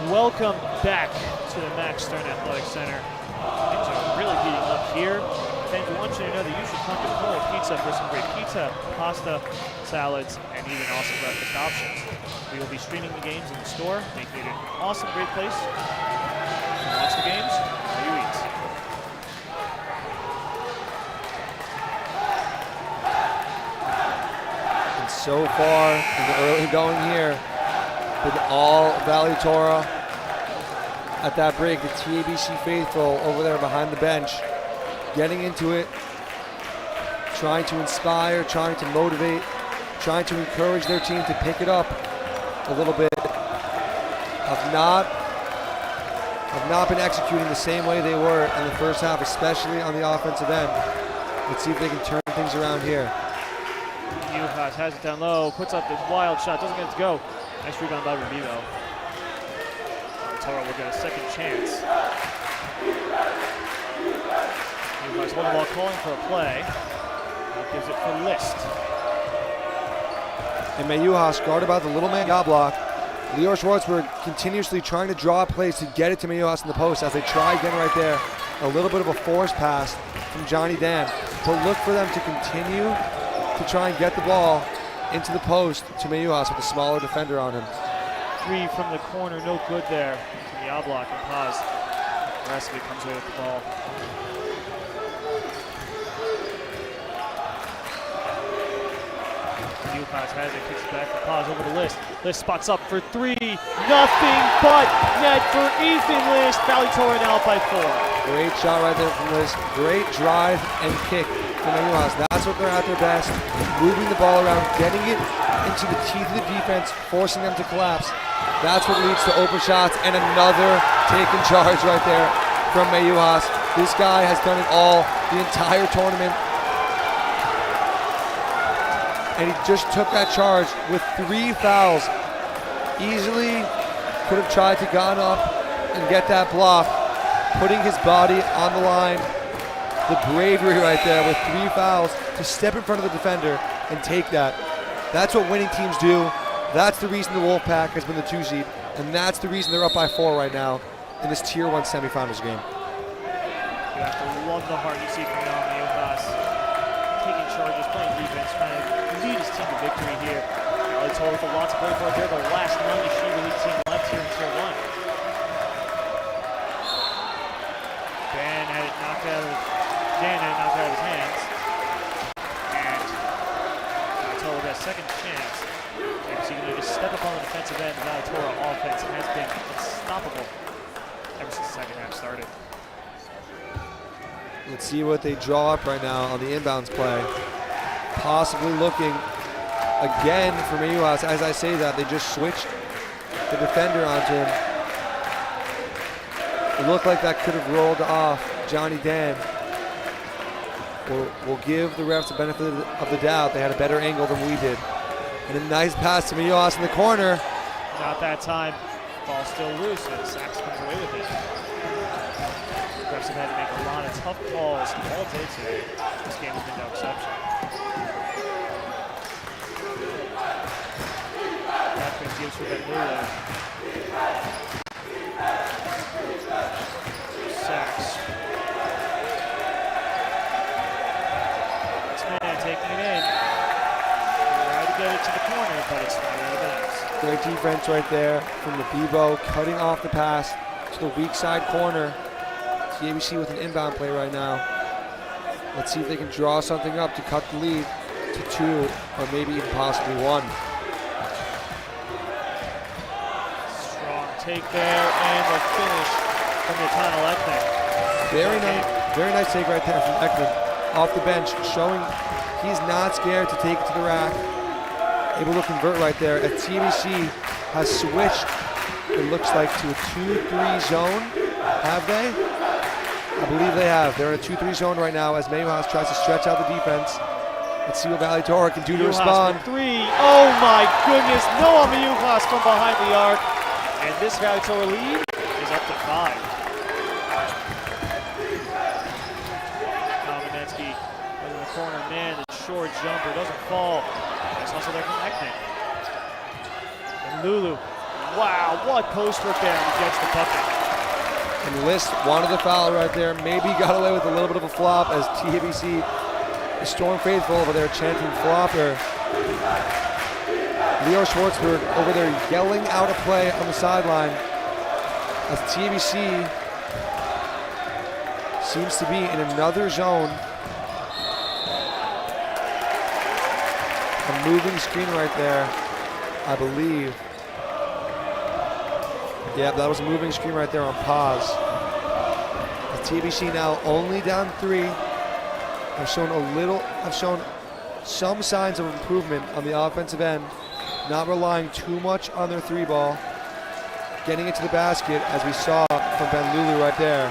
Welcome back to the Max Stern Athletic Center. Things are really heating up here. Fans, we want you to know that you should come to Torah Pizza for some great pizza, pasta, salads, and even awesome breakfast options. We will be streaming the games in the store, making it an awesome, great place to watch the games while you eat. And so far in the early going here, been all Valley Torah. At that break, the TABC faithful over there behind the bench, getting into it, trying to inspire, trying to motivate, trying to encourage their team to pick it up a little bit. Have not been executing the same way they were in the first half, especially on the offensive end. Let's see if they can turn things around here. Mayuchas has it down low, puts up the wild shot, doesn't get it to go. Nice rebound by Ramivo. Torah will get a second chance. Mayuchas holding the ball, calling for a play. That gives it for List. And Mayuchas guarded by the little man got block. Lior Schwartzberg continuously trying to draw plays to get it to Mayuchas in the post as they try again right there. A little bit of a forced pass from Johnny Dan. But look for them to continue to try and get the ball into the post to Mayuchas with a smaller defender on him. 3 from the corner, no good there. The block and Paz. The rest of it comes away with the ball. Mayuchas has it, kicks it back for Paz over the List. List spots up for 3. Nothing but net for Ethan List. Valley Torah now up by 4. Great shot right there from List. Great drive and kick from Mayuchas. That's what they're at their best. Moving the ball around, getting it into the teeth of the defense, forcing them to collapse. That's what leads to open shots, and another taken charge right there from Mayuchas. This guy has done it all the entire tournament. And he just took that charge with 3 fouls. Easily could have tried to gone up and get that block, putting his body on the line. The bravery right there with 3 fouls to step in front of the defender and take that. That's what winning teams do. That's the reason the Wolfpack has been the 2 seed, and that's the reason they're up by 4 right now in this Tier 1 semifinals game. You have to love the heart you see from Mayuchas. Taking charges, playing defense, trying to lead his team to victory here. Valley Torah with a lot to play for. They're the last non-Yeshiva League team left here in Tier 1. Dan had it knocked out of his hands. And second chance. TABC going to just step up on the defensive end. The Valley Torah offense has been unstoppable ever since the second half started. Let's see what they draw up right now on the inbounds play. Possibly looking again for Mayuas. As I say that, they just switched the defender onto him. It looked like that could have rolled off Johnny Dan. We'll give the refs the benefit of the doubt. They had a better angle than we did. And a nice pass to Mayuas in the corner. Not that time. Ball still loose, and Sachs comes away with it. Refs have had to make a lot of tough calls all day today. This game has been no exception. That gives for Benlulu. Sachs. This man taking it in. Try to get it to the corner, but it's not out of bounds. Great defense right there from the Bebo, cutting off the pass to the weak side corner. TABC with an inbound play right now. Let's see if they can draw something up to cut the lead to 2 or maybe even possibly 1. Strong take there, and the finish from Nathaniel Ekman. Very nice take right there from Ekman off the bench, showing he's not scared to take it to the rack. Able to convert right there. As TABC has switched, it looks like, to a 2-3 zone. Have they? I believe they have. They're in a 2-3 zone right now as Mayuas tries to stretch out the defense. Let's see what Valley Torah can do to respond. 3. Oh my goodness. Noah Mayuas from behind the arc. And this Valley Torah lead is up to 5. Kamenetsky in the corner. Man, the short jumper doesn't fall. Nice hustle there from Ekman. And Lulu. Wow, what post work there. He gets the bucket. And List wanted the foul right there. Maybe got away with a little bit of a flop as TABC, the Storm faithful over there chanting flopper. Leo Schwartzberg over there yelling out a play on the sideline as TABC seems to be in another zone. A moving screen right there, I believe. Yeah, that was a moving screen right there on pause. The TABC now only down 3. I've shown some signs of improvement on the offensive end, not relying too much on their 3 ball, getting it to the basket as we saw from Benlulu right there.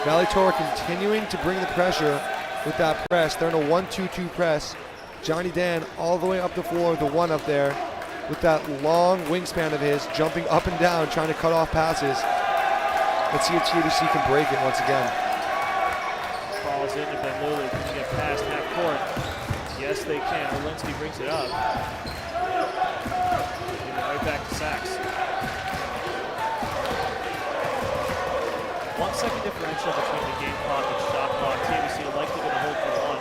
Valley Torah continuing to bring the pressure with that press. They're in a 1-2-2 press. Johnny Dan all the way up the floor, the 1 up there, with that long wingspan of his, jumping up and down, trying to cut off passes. Let's see if TABC can break it once again. Falls into Benlulu. Can you get past half court? Yes, they can. Orlinsky brings it up. Give it right back to Sachs. 1 second differential between the game clock and shot clock. TABC likely going to hold for 1.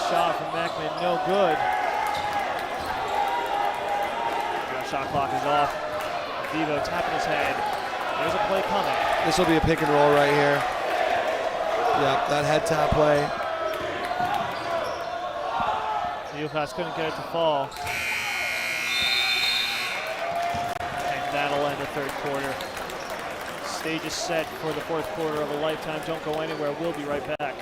Shot from Ekman, no good. Shot clock is off. Devo tapping his head. There's a play coming. This will be a pick and roll right here. Yep, that head tap play. Mayuas couldn't get it to fall. And that'll end the 3rd quarter. Stage is set for the 4th quarter of a lifetime. Don't go anywhere. We'll be right back.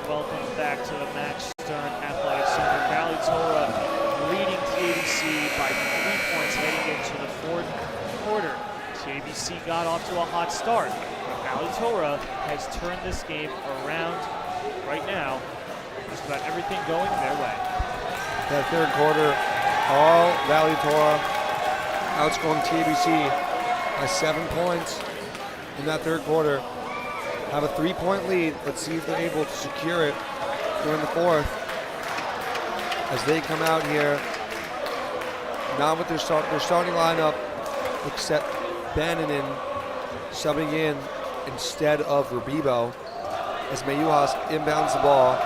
Welcome back to the Max Stern Athletic Center. Valley Torah TABC got off to a hot start. Valley Torah has turned this game around right now. Just about everything going their way. That third quarter, all Valley Torah outscoring TABC by 7 points in that third quarter. Have a 3-point lead. Let's see if they're able to secure it during the fourth. As they come out here, not with their starting lineup, except Bannon subbing in instead of Rabibo, as Mayuhas inbounds the ball.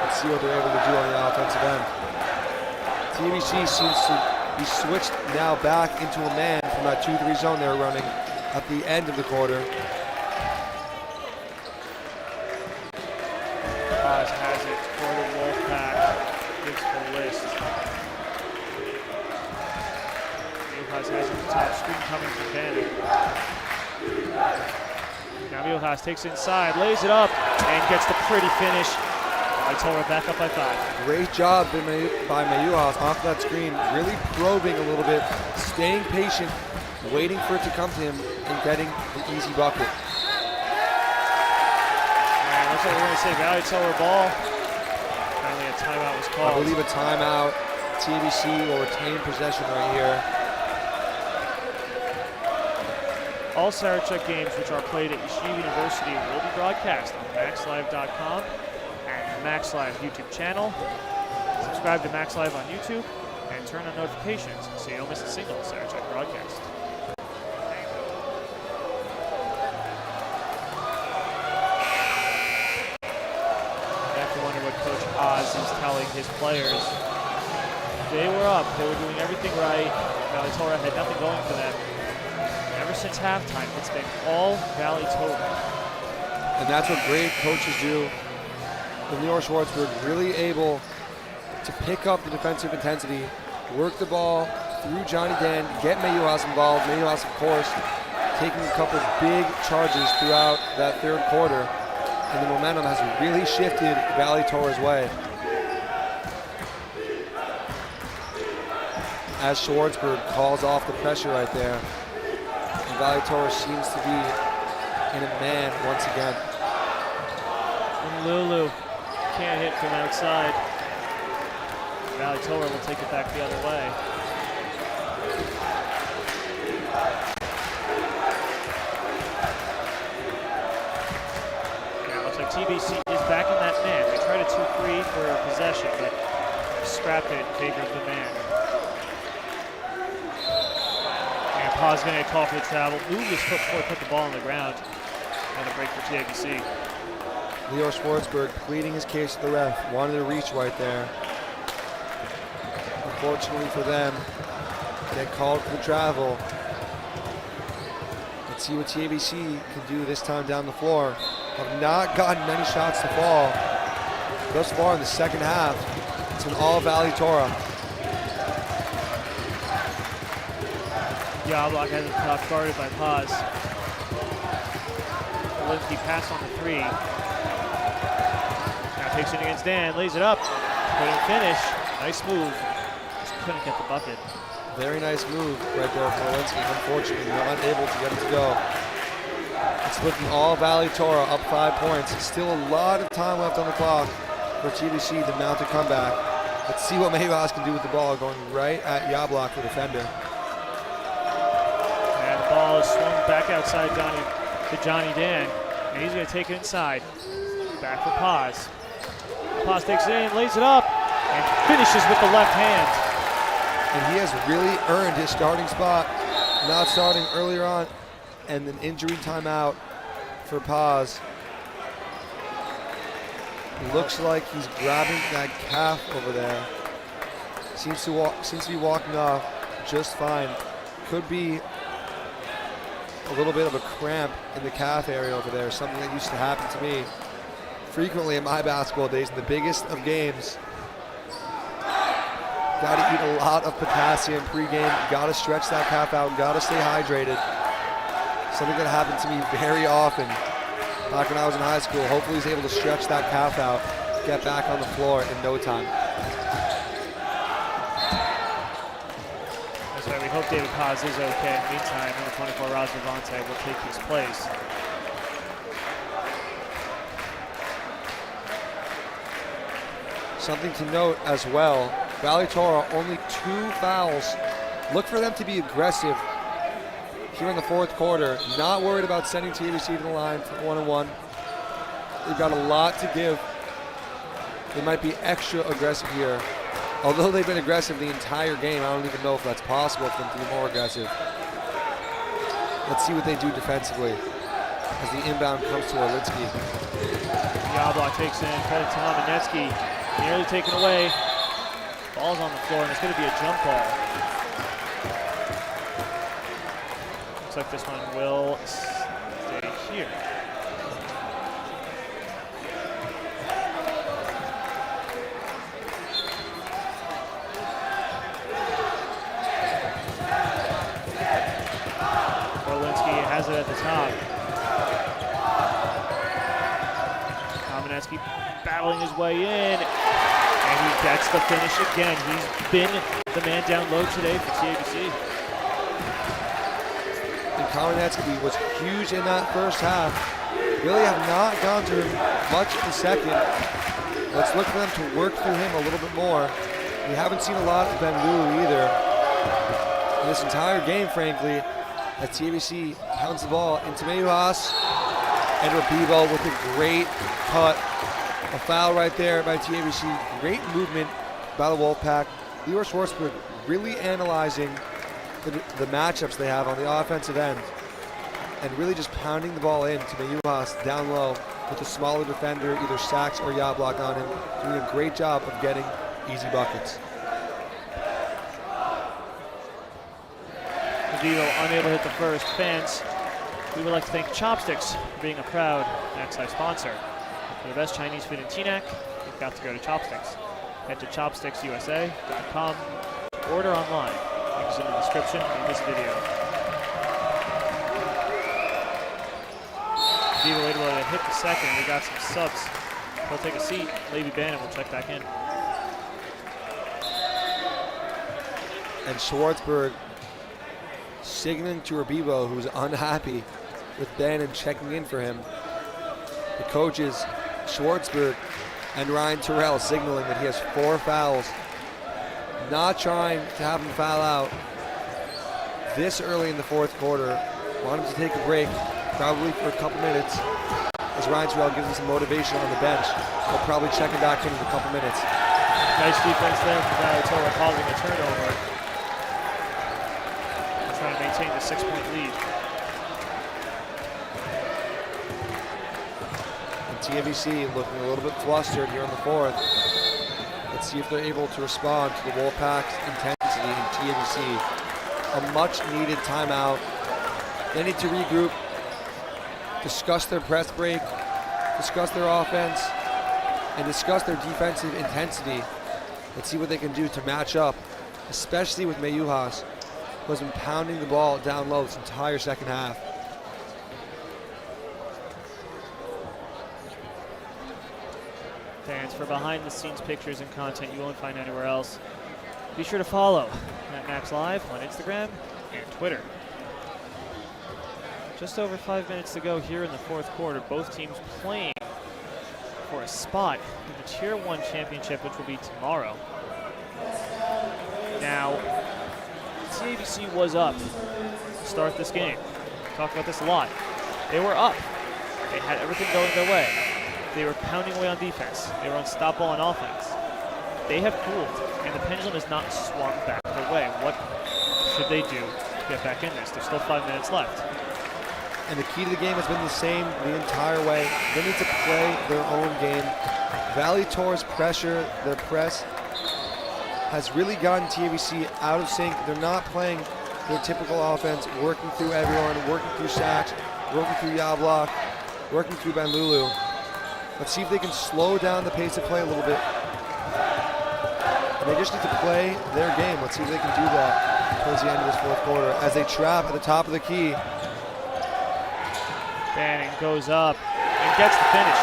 Let's see what they're able to do on the offensive end. TABC seems to be switched now back into a man from that 2-3 zone they were running at the end of the quarter. Oz has it for the Wolfpack. Gives the list. Mayuhas has it the top screen coming from Bannon. Now Mayuhas takes it inside, lays it up, and gets the pretty finish. Torah back up by 5. Great job by Mayuhas off that screen, really probing a little bit, staying patient, waiting for it to come to him, and getting the easy bucket. And looks like we're going to say Valley Torah ball. Finally a timeout was called. I believe a timeout. TABC will retain possession right here. All Sarachek games which are played at Yeshiva University will be broadcast on MaxLive.com and the MaxLive YouTube channel. Subscribe to MaxLive on YouTube and turn on notifications so you don't miss a single Sarachek broadcast. I have to wonder what Coach Oz is telling his players. They were up, they were doing everything right. Valley Torah had nothing going for them. Ever since halftime, it's been all Valley Torah. And that's what great coaches do. And Lior Schwartzberg really able to pick up the defensive intensity, work the ball through Johnny Dan, get Mayuhas involved. Mayuhas, of course, taking a couple big charges throughout that third quarter. And the momentum has really shifted Valley Torah's way. As Schwartzberg calls off the pressure right there. And Valley Torah seems to be in a man once again. And Lulu can't hit from outside. Valley Torah will take it back the other way. Now it looks like TABC is back in that man. They tried a 2-3 for a possession, but scrapped it in favor of the man. And Pa's going to call for the travel. Move his foot before he put the ball on the ground. And a break for TABC. Lior Schwartzberg pleading his case to the ref. Wanted to reach right there. Unfortunately for them, they called for the travel. Let's see what TABC can do this time down the floor. Have not gotten many shots to fall thus far in the second half. It's an all Valley Torah. Yablock has it top guarded by Paz. Olinsky pass on the 3. Now takes it against Dan, lays it up. Couldn't finish. Nice move. Just couldn't get the bucket. Very nice move right there for Olinsky. Unfortunately, not able to get it to go. It's looking all Valley Torah up 5 points. Still a lot of time left on the clock for TABC to mount a comeback. Let's see what Mayuhas can do with the ball, going right at Yablock, the defender. And the ball is swung back outside to Johnny Dan. And he's going to take it inside. Back for Paz. Paz takes it in, lays it up, and finishes with the left hand. And he has really earned his starting spot, not starting earlier on, and an injury timeout for Paz. Looks like he's grabbing that calf over there. Seems to be walking off just fine. Could be a little bit of a cramp in the calf area over there, something that used to happen to me frequently in my basketball days in the biggest of games. Got to eat a lot of potassium pregame. Got to stretch that calf out. Got to stay hydrated. Something that happened to me very often back when I was in high school. Hopefully he's able to stretch that calf out, get back on the floor in no time. That's why we hope David Paz is okay. In the meantime, number 24, Raj Devante will take his place. Something to note as well, Valley Torah only 2 fouls. Look for them to be aggressive here in the fourth quarter. Not worried about sending TABC to the line for 1-on-1. They've got a lot to give. They might be extra aggressive here. Although they've been aggressive the entire game, I don't even know if that's possible for them to be more aggressive. Let's see what they do defensively as the inbound comes to Orlinsky. Yablok takes in, credit to Manetsky. Nearly taken away. Ball's on the floor, and it's going to be a jump ball. Looks like this one will stay here. Orlinsky has it at the top. Manetsky battling his way in, and he gets the finish again. He's been the man down low today for TABC. And Kamenetsky was huge in that first half. Really have not gone to him much in the second. Let's look for them to work through him a little bit more. We haven't seen a lot of Ben Lulu either. In this entire game, frankly, as TABC pounds the ball into Meyuhas, and Rabibo with a great cut. A foul right there by TABC. Great movement by the Wolfpack. Leroy Schwartzberg really analyzing the matchups they have on the offensive end and really just pounding the ball in to Meyuhas down low with a smaller defender, either Sachs or Yablok on him, doing a great job of getting easy buckets. Rabibo unable to hit the first. Fans, we would like to thank Chopsticks for being a proud Next Life sponsor. For the best Chinese food in Teaneck, you've got to go to Chopsticks. Head to chopsticksusa.com. Order online. Links in the description of this video. Rabibo able to hit the second. We got some subs. He'll take a seat. Levy Bannon will check back in. And Schwartzberg signaling to Rabibo, who's unhappy with Bannon checking in for him. The coaches, Schwartzberg and Ryan Terrell, signaling that he has 4 fouls. Not trying to have him foul out this early in the fourth quarter. Want him to take a break, probably for a couple minutes, as Ryan Terrell gives him some motivation on the bench. He'll probably check him back in a couple minutes. Nice defense there from Valley Torah, causing a turnover. Trying to maintain the 6-point lead. TABC looking a little bit flustered here in the fourth. Let's see if they're able to respond to the Wolfpack's intensity in TABC. A much needed timeout. They need to regroup, discuss their press break, discuss their offense, and discuss their defensive intensity. Let's see what they can do to match up, especially with Meyuhas, who has been pounding the ball down low this entire second half. Fans, for behind-the-scenes pictures and content you won't find anywhere else, be sure to follow Max Live on Instagram and Twitter. Just over 5 minutes to go here in the fourth quarter. Both teams playing for a spot in the Tier 1 championship, which will be tomorrow. Now, TABC was up to start this game. We talked about this a lot. They were up. They had everything going their way. They were pounding away on defense. They were unstoppable on offense. They have cooled, and the pendulum has not swung back their way. What should they do to get back in this? There's still 5 minutes left. And the key to the game has been the same the entire way. They need to play their own game. Valley Torah's pressure, their press, has really gotten TABC out of sync. They're not playing their typical offense, working through everyone, working through Sachs, working through Yablok, working through Ben Lulu. Let's see if they can slow down the pace of play a little bit. And they just need to play their game. Let's see if they can do that towards the end of this fourth quarter as they trap at the top of the key. Bannon goes up and gets the finish.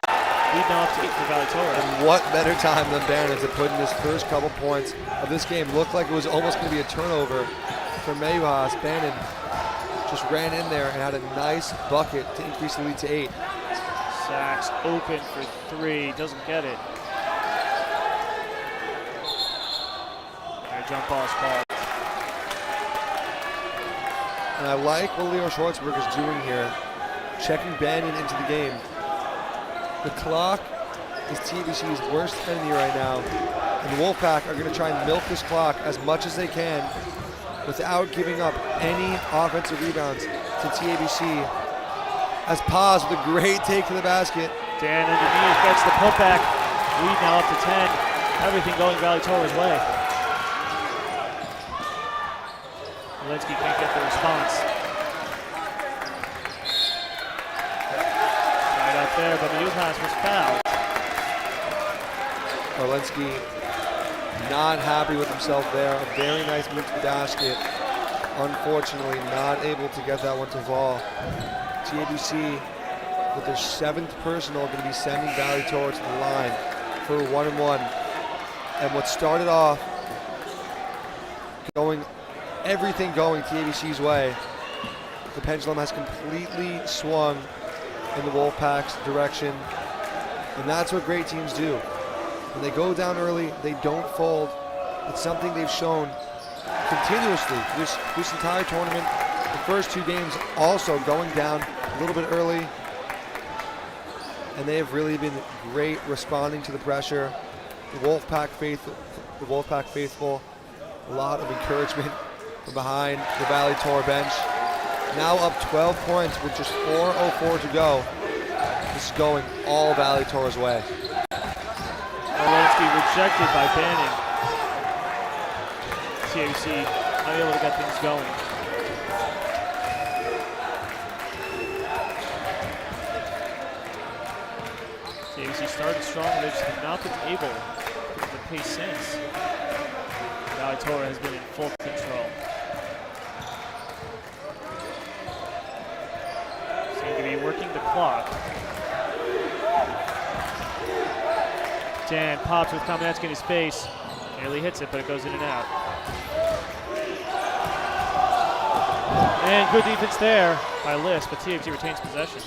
Lead now up to 8 for Valley Torah. And what better time than Bannon to put in his first couple points of this game. Looked like it was almost going to be a turnover. for Maywas. Bannon just ran in there and had a nice bucket to increase the lead to 8. Sachs open for 3, doesn't get it. And a jump ball is called. And I like what Leo Schwartzberg is doing here, checking Bannon into the game. The clock is TABC's worst enemy right now, and the Wolfpack are going to try and milk this clock as much as they can without giving up any offensive rebounds to TABC. As Paz with a great take to the basket. Dan underneath gets the putback. Lead now up to 10. Everything going Valley Torah's way. Walensky can't get the response. Right up there, but Mayupas was fouled. Walensky not happy with himself there. A very nice move to the basket. Unfortunately, not able to get that one to fall. TABC, with their 7th personal, going to be sending Valley Torah to the line for a 1-and-1. And what started off everything going TABC's way, the pendulum has completely swung in the Wolfpack's direction. And that's what great teams do. When they go down early, they don't fold. It's something they've shown continuously this entire tournament. The first 2 games also going down a little bit early. And they have really been great responding to the pressure. The Wolfpack faithful, a lot of encouragement from behind the Valley Torah bench. Now up 12 points with just 4:04 to go. This is going all Valley Torah's way. Walensky rejected by Bannon. TABC unable to get things going. TABC started strong, but they just have not been able to get the pace since. Valley Torah has been in full control. Seem to be working the clock. Dan pops with Kamenetsky in his face. Nearly hits it, but it goes in and out. And good defense there by List, but TABC retains possession.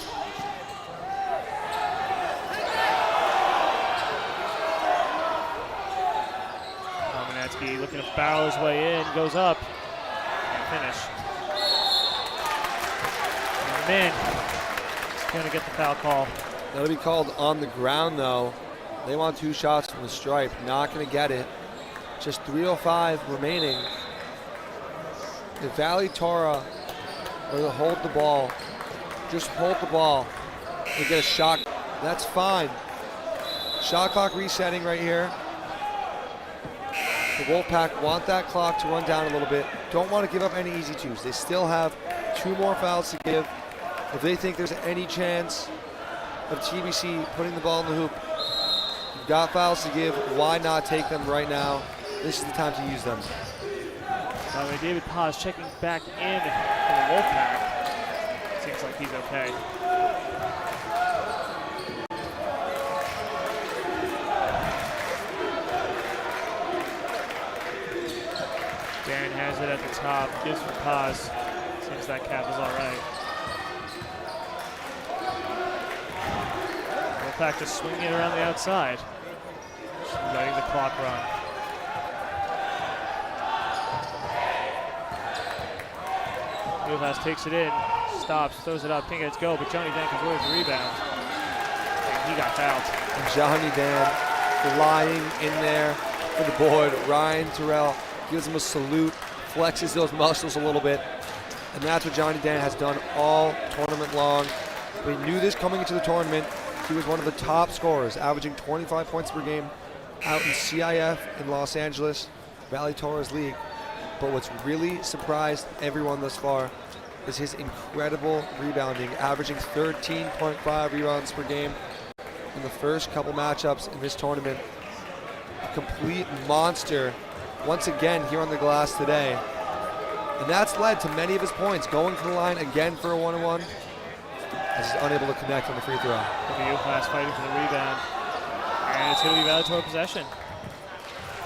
Kamenetsky looking to barrel his way in, goes up, and finish. And Min is going to get the foul call. That'll be called on the ground though. They want 2 shots from the stripe, not going to get it. Just 3:05 remaining. If Valley Torah were to hold the ball, just hold the ball and get a shot, that's fine. Shot clock resetting right here. The Wolfpack want that clock to run down a little bit. Don't want to give up any easy 2s. They still have 2 more fouls to give. If they think there's any chance of TBC putting the ball in the hoop, you've got fouls to give. Why not take them right now? This is the time to use them. By the way, David Paz checking back in for the Wolfpack. Seems like he's okay. Dan has it at the top, gives for Paz. Seems that cap is all right. Wolfpack just swinging it around the outside. Just letting the clock run. Mayupas takes it in, stops, throws it up, can't get it to go, but Johnny Dan comes away with the rebound. And he got fouled. And Johnny Dan flying in there for the board. Ryan Terrell gives him a salute, flexes those muscles a little bit, and that's what Johnny Dan has done all tournament long. We knew this coming into the tournament. He was one of the top scorers, averaging 25 points per game out in CIF in Los Angeles, Valley Torah's league. But what's really surprised everyone thus far is his incredible rebounding, averaging 13.5 rebounds per game in the first couple matchups in this tournament. A complete monster once again here on the glass today. And that's led to many of his points, going to the line again for a 1-on-1, as he's unable to connect on the free throw. Mayupas fighting for the rebound. And it's going to be Valley Torah possession.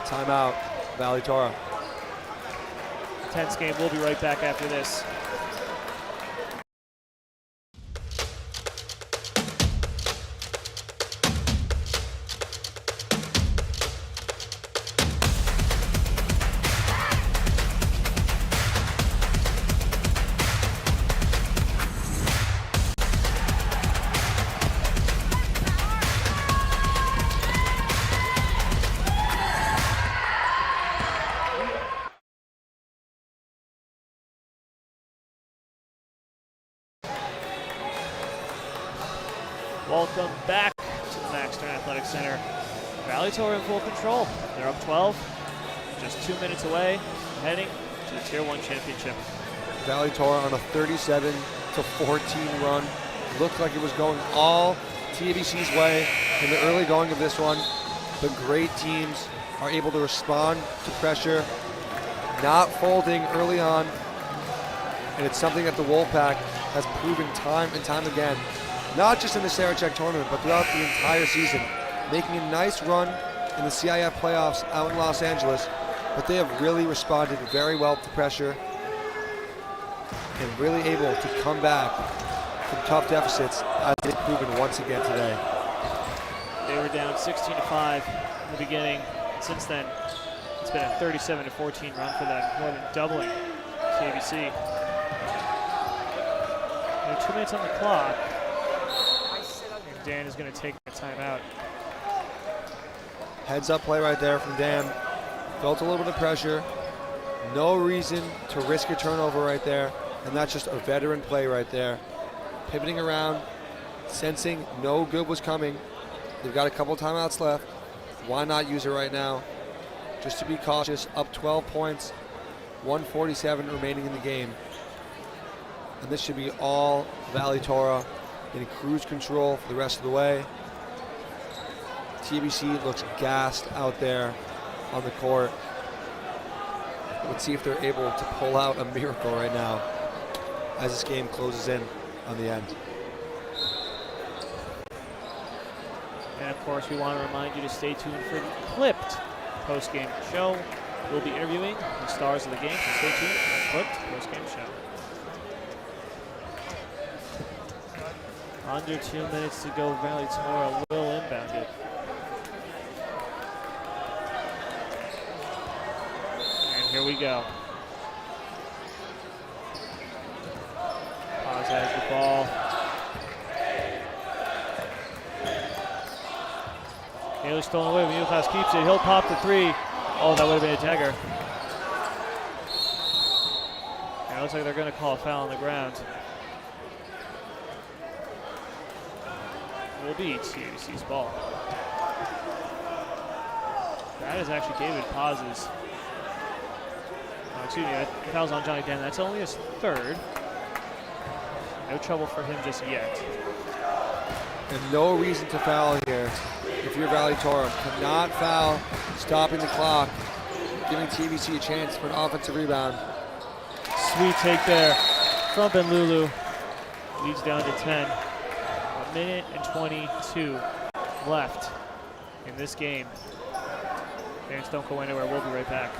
Timeout, Valley Torah. intense game. We'll be right back after this. Welcome back to the Max Stern Athletic Center. Valley Torah in full control. They're up 12, just 2 minutes away, heading to the Tier 1 championship. Valley Torah on a 37-14 run. Looked like it was going all TABC's way in the early going of this one. The great teams are able to respond to pressure, not folding early on. And it's something that the Wolfpack has proven time and time again, not just in the Sarachek tournament, but throughout the entire season, making a nice run in the CIF playoffs out in Los Angeles, but they have really responded very well to pressure and really able to come back from tough deficits as they've proven once again today. They were down 16-5 in the beginning. Since then, it's been a 37-14 run for them, more than doubling TABC. 2 minutes on the clock. And Dan is going to take the timeout. Heads up play right there from Dan. Felt a little bit of pressure. No reason to risk a turnover right there. And that's just a veteran play right there. Pivoting around, sensing no good was coming. They've got a couple timeouts left. Why not use it right now? Just to be cautious, up 12 points, 1:47 remaining in the game. And this should be all Valley Torah in cruise control for the rest of the way. TABC looks gassed out there on the court. Let's see if they're able to pull out a miracle right now as this game closes in on the end. And of course, we want to remind you to stay tuned for the Clipped post-game show. We'll be interviewing the stars of the game, so stay tuned for the Clipped post-game show. Under 2 minutes to go. Valley Torah will inbound it. And here we go. Paz has the ball. Nearly stolen away. Munoz keeps it. He'll pop the three. Oh, that would have been a dagger. And it looks like they're going to call a foul on the ground. Will be TABC's ball. That is actually David Paz's. Excuse me, that foul's on Johnny Dan. That's only his third. No trouble for him just yet. And no reason to foul here. If you're Valley Torah, cannot foul, stopping the clock, giving TABC a chance for an offensive rebound. Sweet take there from Ben Lulu. Leads down to 10. 1 minute and 22 left in this game. Fans, don't go anywhere. We'll be right back.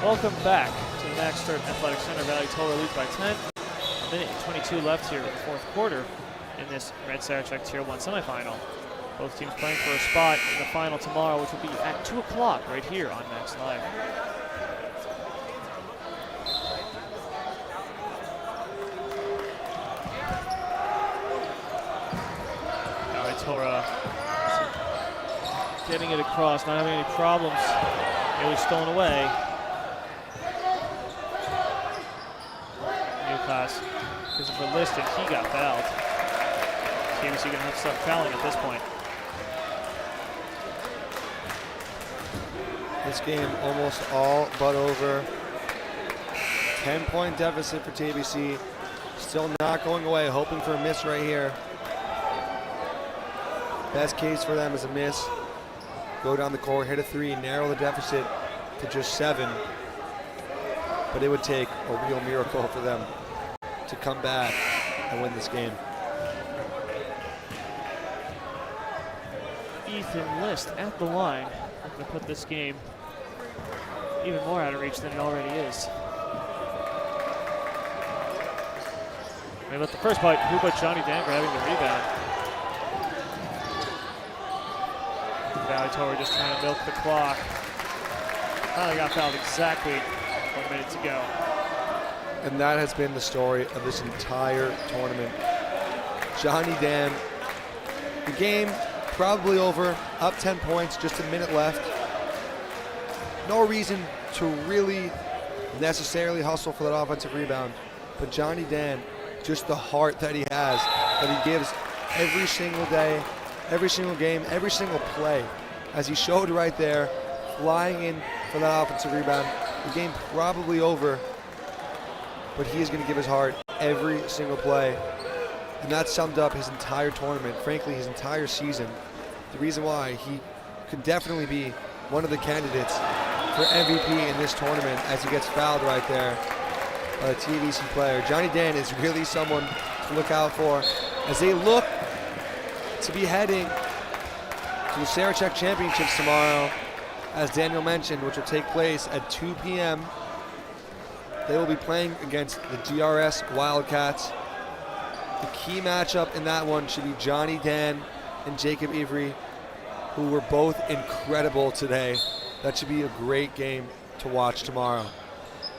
Welcome back to the Max Stern Athletic Center. Valley Torah leads by 10. 1 minute and 22 left here in the fourth quarter in this Red Sarachek Tier 1 semifinal. Both teams playing for a spot in the final tomorrow, which will be at 2 o'clock right here on Max Live. Valley Torah getting it across, not having any problems. It was stolen away. New pass. Christopher Liston, he got fouled. TABC going to have to start fouling at this point. This game almost all but over. 10-point deficit for TABC. Still not going away, hoping for a miss right here. Best case for them is a miss. Go down the court, hit a three, narrow the deficit to just 7. But it would take a real miracle for them to come back and win this game. Ethan List at the line. I'm going to put this game even more out of reach than it already is. Maybe let the first bite. Who but Johnny Dan grabbing the rebound? Valley Torah just trying to milk the clock. Finally got fouled exactly 1 minute to go. And that has been the story of this entire tournament. Johnny Dan, the game probably over, up 10 points, just a minute left. No reason to really necessarily hustle for that offensive rebound. But Johnny Dan, just the heart that he has, that he gives every single day, every single game, every single play, as he showed right there, flying in for that offensive rebound. The game probably over, but he is going to give his heart every single play. And that summed up his entire tournament, frankly, his entire season. The reason why he could definitely be one of the candidates for MVP in this tournament, as he gets fouled right there by a TABC player. Johnny Dan is really someone to look out for as they look to be heading to the Sarachek Championships tomorrow, as Daniel mentioned, which will take place at 2 p.m. They will be playing against the DRS Wildcats. The key matchup in that one should be Johnny Dan and Jacob Ivry, who were both incredible today. That should be a great game to watch tomorrow.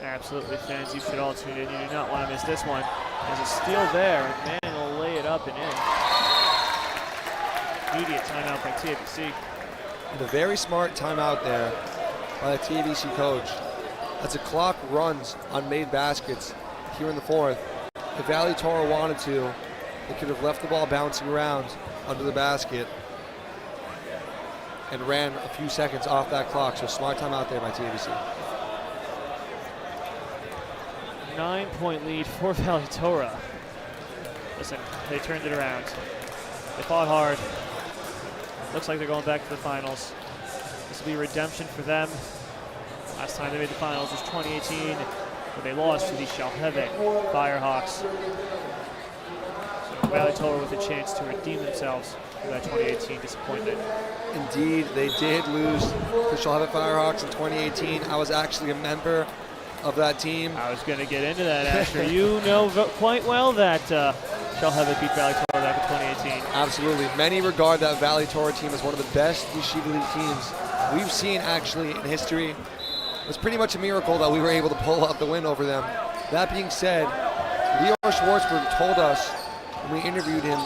Absolutely, fans, you should all tune in. You do not want to miss this one. There's a steal there, and Manning will lay it up and in. Immediate timeout by TABC. And a very smart timeout there by the TABC coach. As the clock runs on made baskets here in the fourth, if Valley Torah wanted to, they could have left the ball bouncing around under the basket and ran a few seconds off that clock. So smart timeout there by TABC. 9-point lead for Valley Torah. Listen, they turned it around. They fought hard. Looks like they're going back to the finals. This will be redemption for them. Last time they made the finals was 2018, when they lost to the Shalheve Firehawks. So Valley Torah with a chance to redeem themselves for that 2018 disappointment. Indeed, they did lose to Shalheve Firehawks in 2018. I was actually a member of that team. I was going to get into that, Asher. You know quite well that Shalheve beat Valley Torah back in 2018. Absolutely. Many regard that Valley Torah team as one of the best Yeshiva League teams we've seen actually in history. It's pretty much a miracle that we were able to pull out the win over them. That being said, Lior Schwartzberg told us when we interviewed him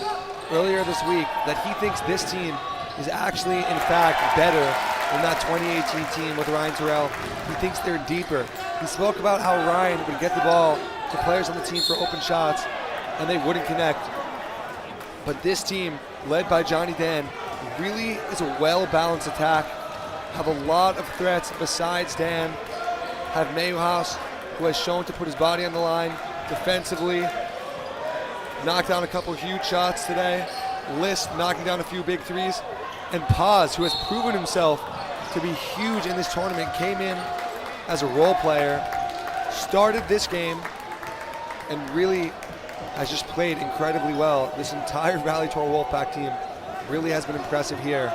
earlier this week that he thinks this team is actually, in fact, better than that 2018 team with Ryan Terrell. He thinks they're deeper. He spoke about how Ryan would get the ball to players on the team for open shots, and they wouldn't connect. But this team, led by Johnny Dan, really is a well-balanced attack. Have a lot of threats besides Dan. Have Mayhouse, who has shown to put his body on the line defensively. Knocked down a couple huge shots today. List knocking down a few big threes. And Paz, who has proven himself to be huge in this tournament, came in as a role player, started this game, and really has just played incredibly well. This entire Valley Torah Wolfpack team really has been impressive here.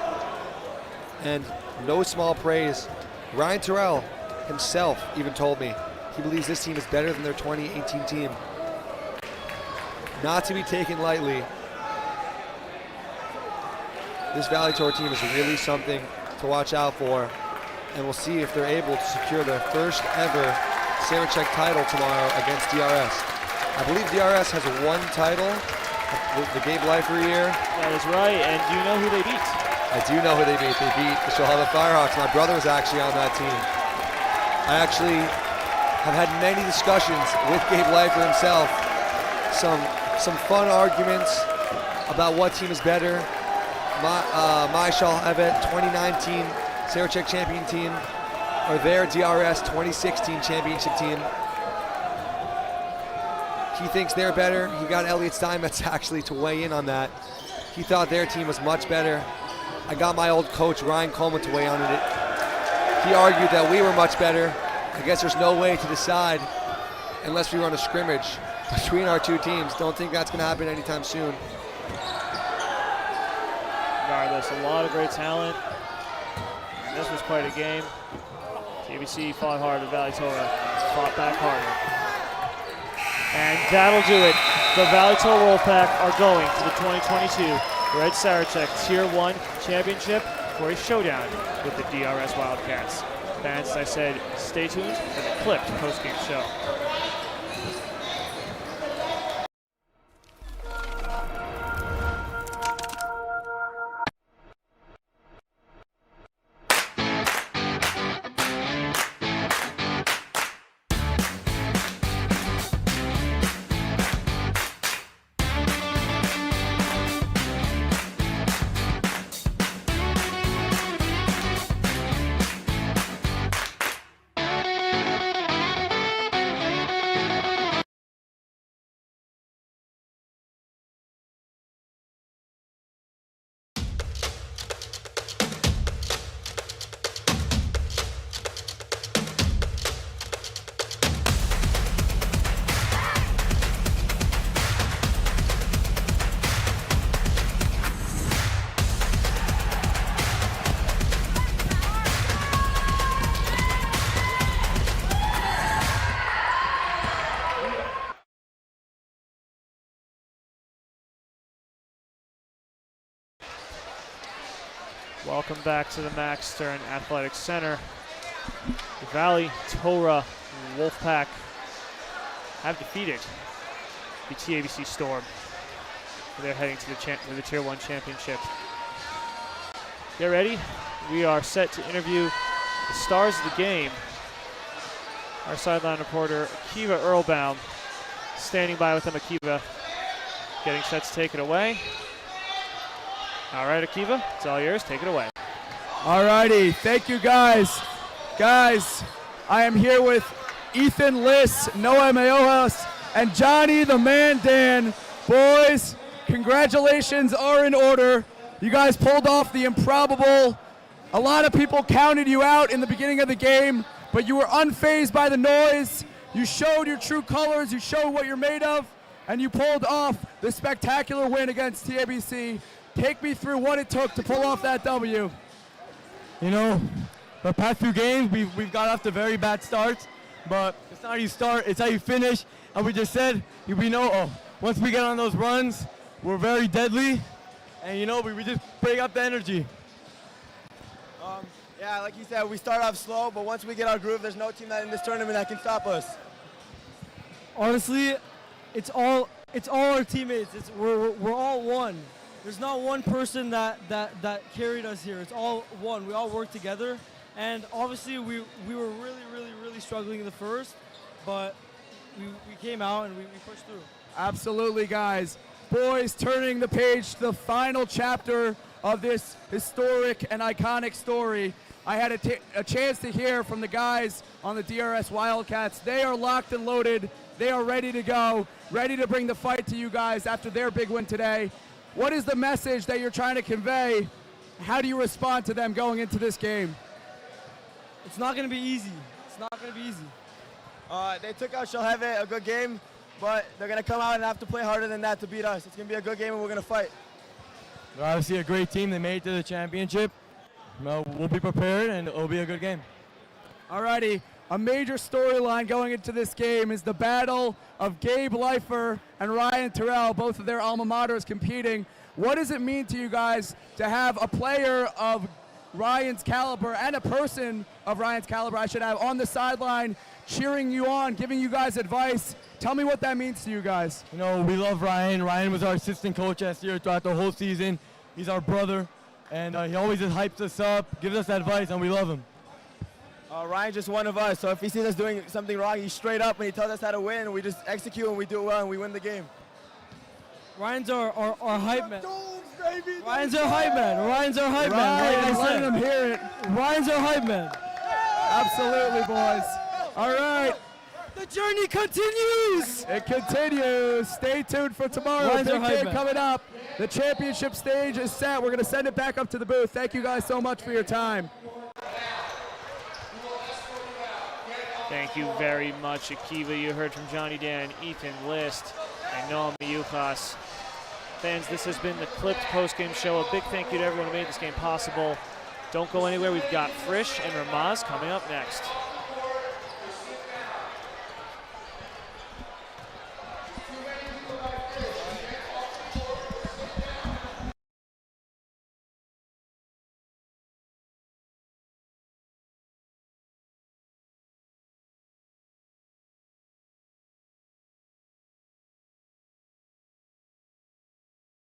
And no small praise. Ryan Terrell himself even told me he believes this team is better than their 2018 team. Not to be taken lightly. This Valley Torah team is really something to watch out for, and we'll see if they're able to secure their first ever Sarachek title tomorrow against DRS. I believe DRS has one title, the Gabe Leifer year. That is right, and do you know who they beat? I do know who they beat. They beat the Shohava Firehawks. My brother was actually on that team. I actually have had many discussions with Gabe Leifer himself. Some fun arguments about what team is better. My Shohava 2019 Sarachek champion team, or their DRS 2016 championship team. He thinks they're better. He got Elliot Steinmetz actually to weigh in on that. He thought their team was much better. I got my old coach Ryan Coleman to weigh in on it. He argued that we were much better. I guess there's no way to decide unless we run a scrimmage between our two teams. Don't think that's going to happen anytime soon. Regardless, a lot of great talent. And this was quite a game. TABC fought hard, but Valley Torah fought back harder. And that'll do it. The Valley Torah Wolfpack are going to the 2022 Red Sarachek Tier 1 Championship for a showdown with the DRS Wildcats. Fans, as I said, stay tuned for the clipped post-game show. Welcome back to the Max Stern Athletic Center. The Valley Torah Wolfpack have defeated the TABC Storm. They're heading to the Tier 1 Championship. Get ready. We are set to interview the stars of the game. Our sideline reporter, Akiva Earlbaum, standing by with them. Akiva getting set to take it away. All right, Akiva, it's all yours. Take it away. All righty. Thank you, guys. Guys, I am here with Ethan Liss, Noah Mayohas, and Johnny the Man Dan. Boys, congratulations are in order. You guys pulled off the improbable. A lot of people counted you out in the beginning of the game, but you were unfazed by the noise. You showed your true colors. You showed what you're made of, and you pulled off the spectacular win against TABC. Take me through what it took to pull off that W. You know, the past few games, we've got off to very bad starts, but it's not how you start, it's how you finish. And we just said, we know, once we get on those runs, we're very deadly. And, you know, we just break up the energy. Yeah, like you said, we start off slow, but once we get our groove, there's no team in this tournament that can stop us. Honestly, it's all our teammates. We're all one. There's not one person that carried us here. It's all one. We all work together. And obviously we were really struggling in the first, but we came out and we pushed through. Absolutely, guys. Boys, turning the page to the final chapter of this historic and iconic story. I had a chance to hear from the guys on the DRS Wildcats. They are locked and loaded. They are ready to go, ready to bring the fight to you guys after their big win today. What is the message that you're trying to convey? How do you respond to them going into this game? It's not going to be easy. It's not going to be easy. They took out Shohava, a good game, but they're going to come out and have to play harder than that to beat us. It's going to be a good game and we're going to fight. They're obviously a great team. They made it to the championship. We'll be prepared and it'll be a good game. Alrighty, a major storyline going into this game is the battle of Gabe Leifer and Ryan Terrell, both of their alma maters competing. What does it mean to you guys to have a player of Ryan's caliber and a person of Ryan's caliber, I should have, on the sideline cheering you on, giving you guys advice? Tell me what that means to you guys. You know, we love Ryan. Ryan was our assistant coach last year throughout the whole season. He's our brother. and he always just hypes us up, gives us advice, and we love him. Ryan's just one of us, so if he sees us doing something wrong, he's straight up and he tells us how to win, and we just execute and we do it well and we win the game. Ryan's our hype man. Ryan's our hype man. Ryan's our hype man. Like I said, him hear it. Ryan's our hype man. Absolutely, boys. All right. The journey continues. It continues. Stay tuned for tomorrow. Ryan's our Big hype game man. coming up. The championship stage is set. We're going to send it back up to the booth. Thank you guys so much for your time. Thank you very much, Akiva. You heard from Johnny Dan, Ethan List, and Noam Miyukas. Fans, this has been the Clipped postgame show. A big thank you to everyone who made this game possible. Don't go anywhere. We've got Frisch and Ramaz coming up next.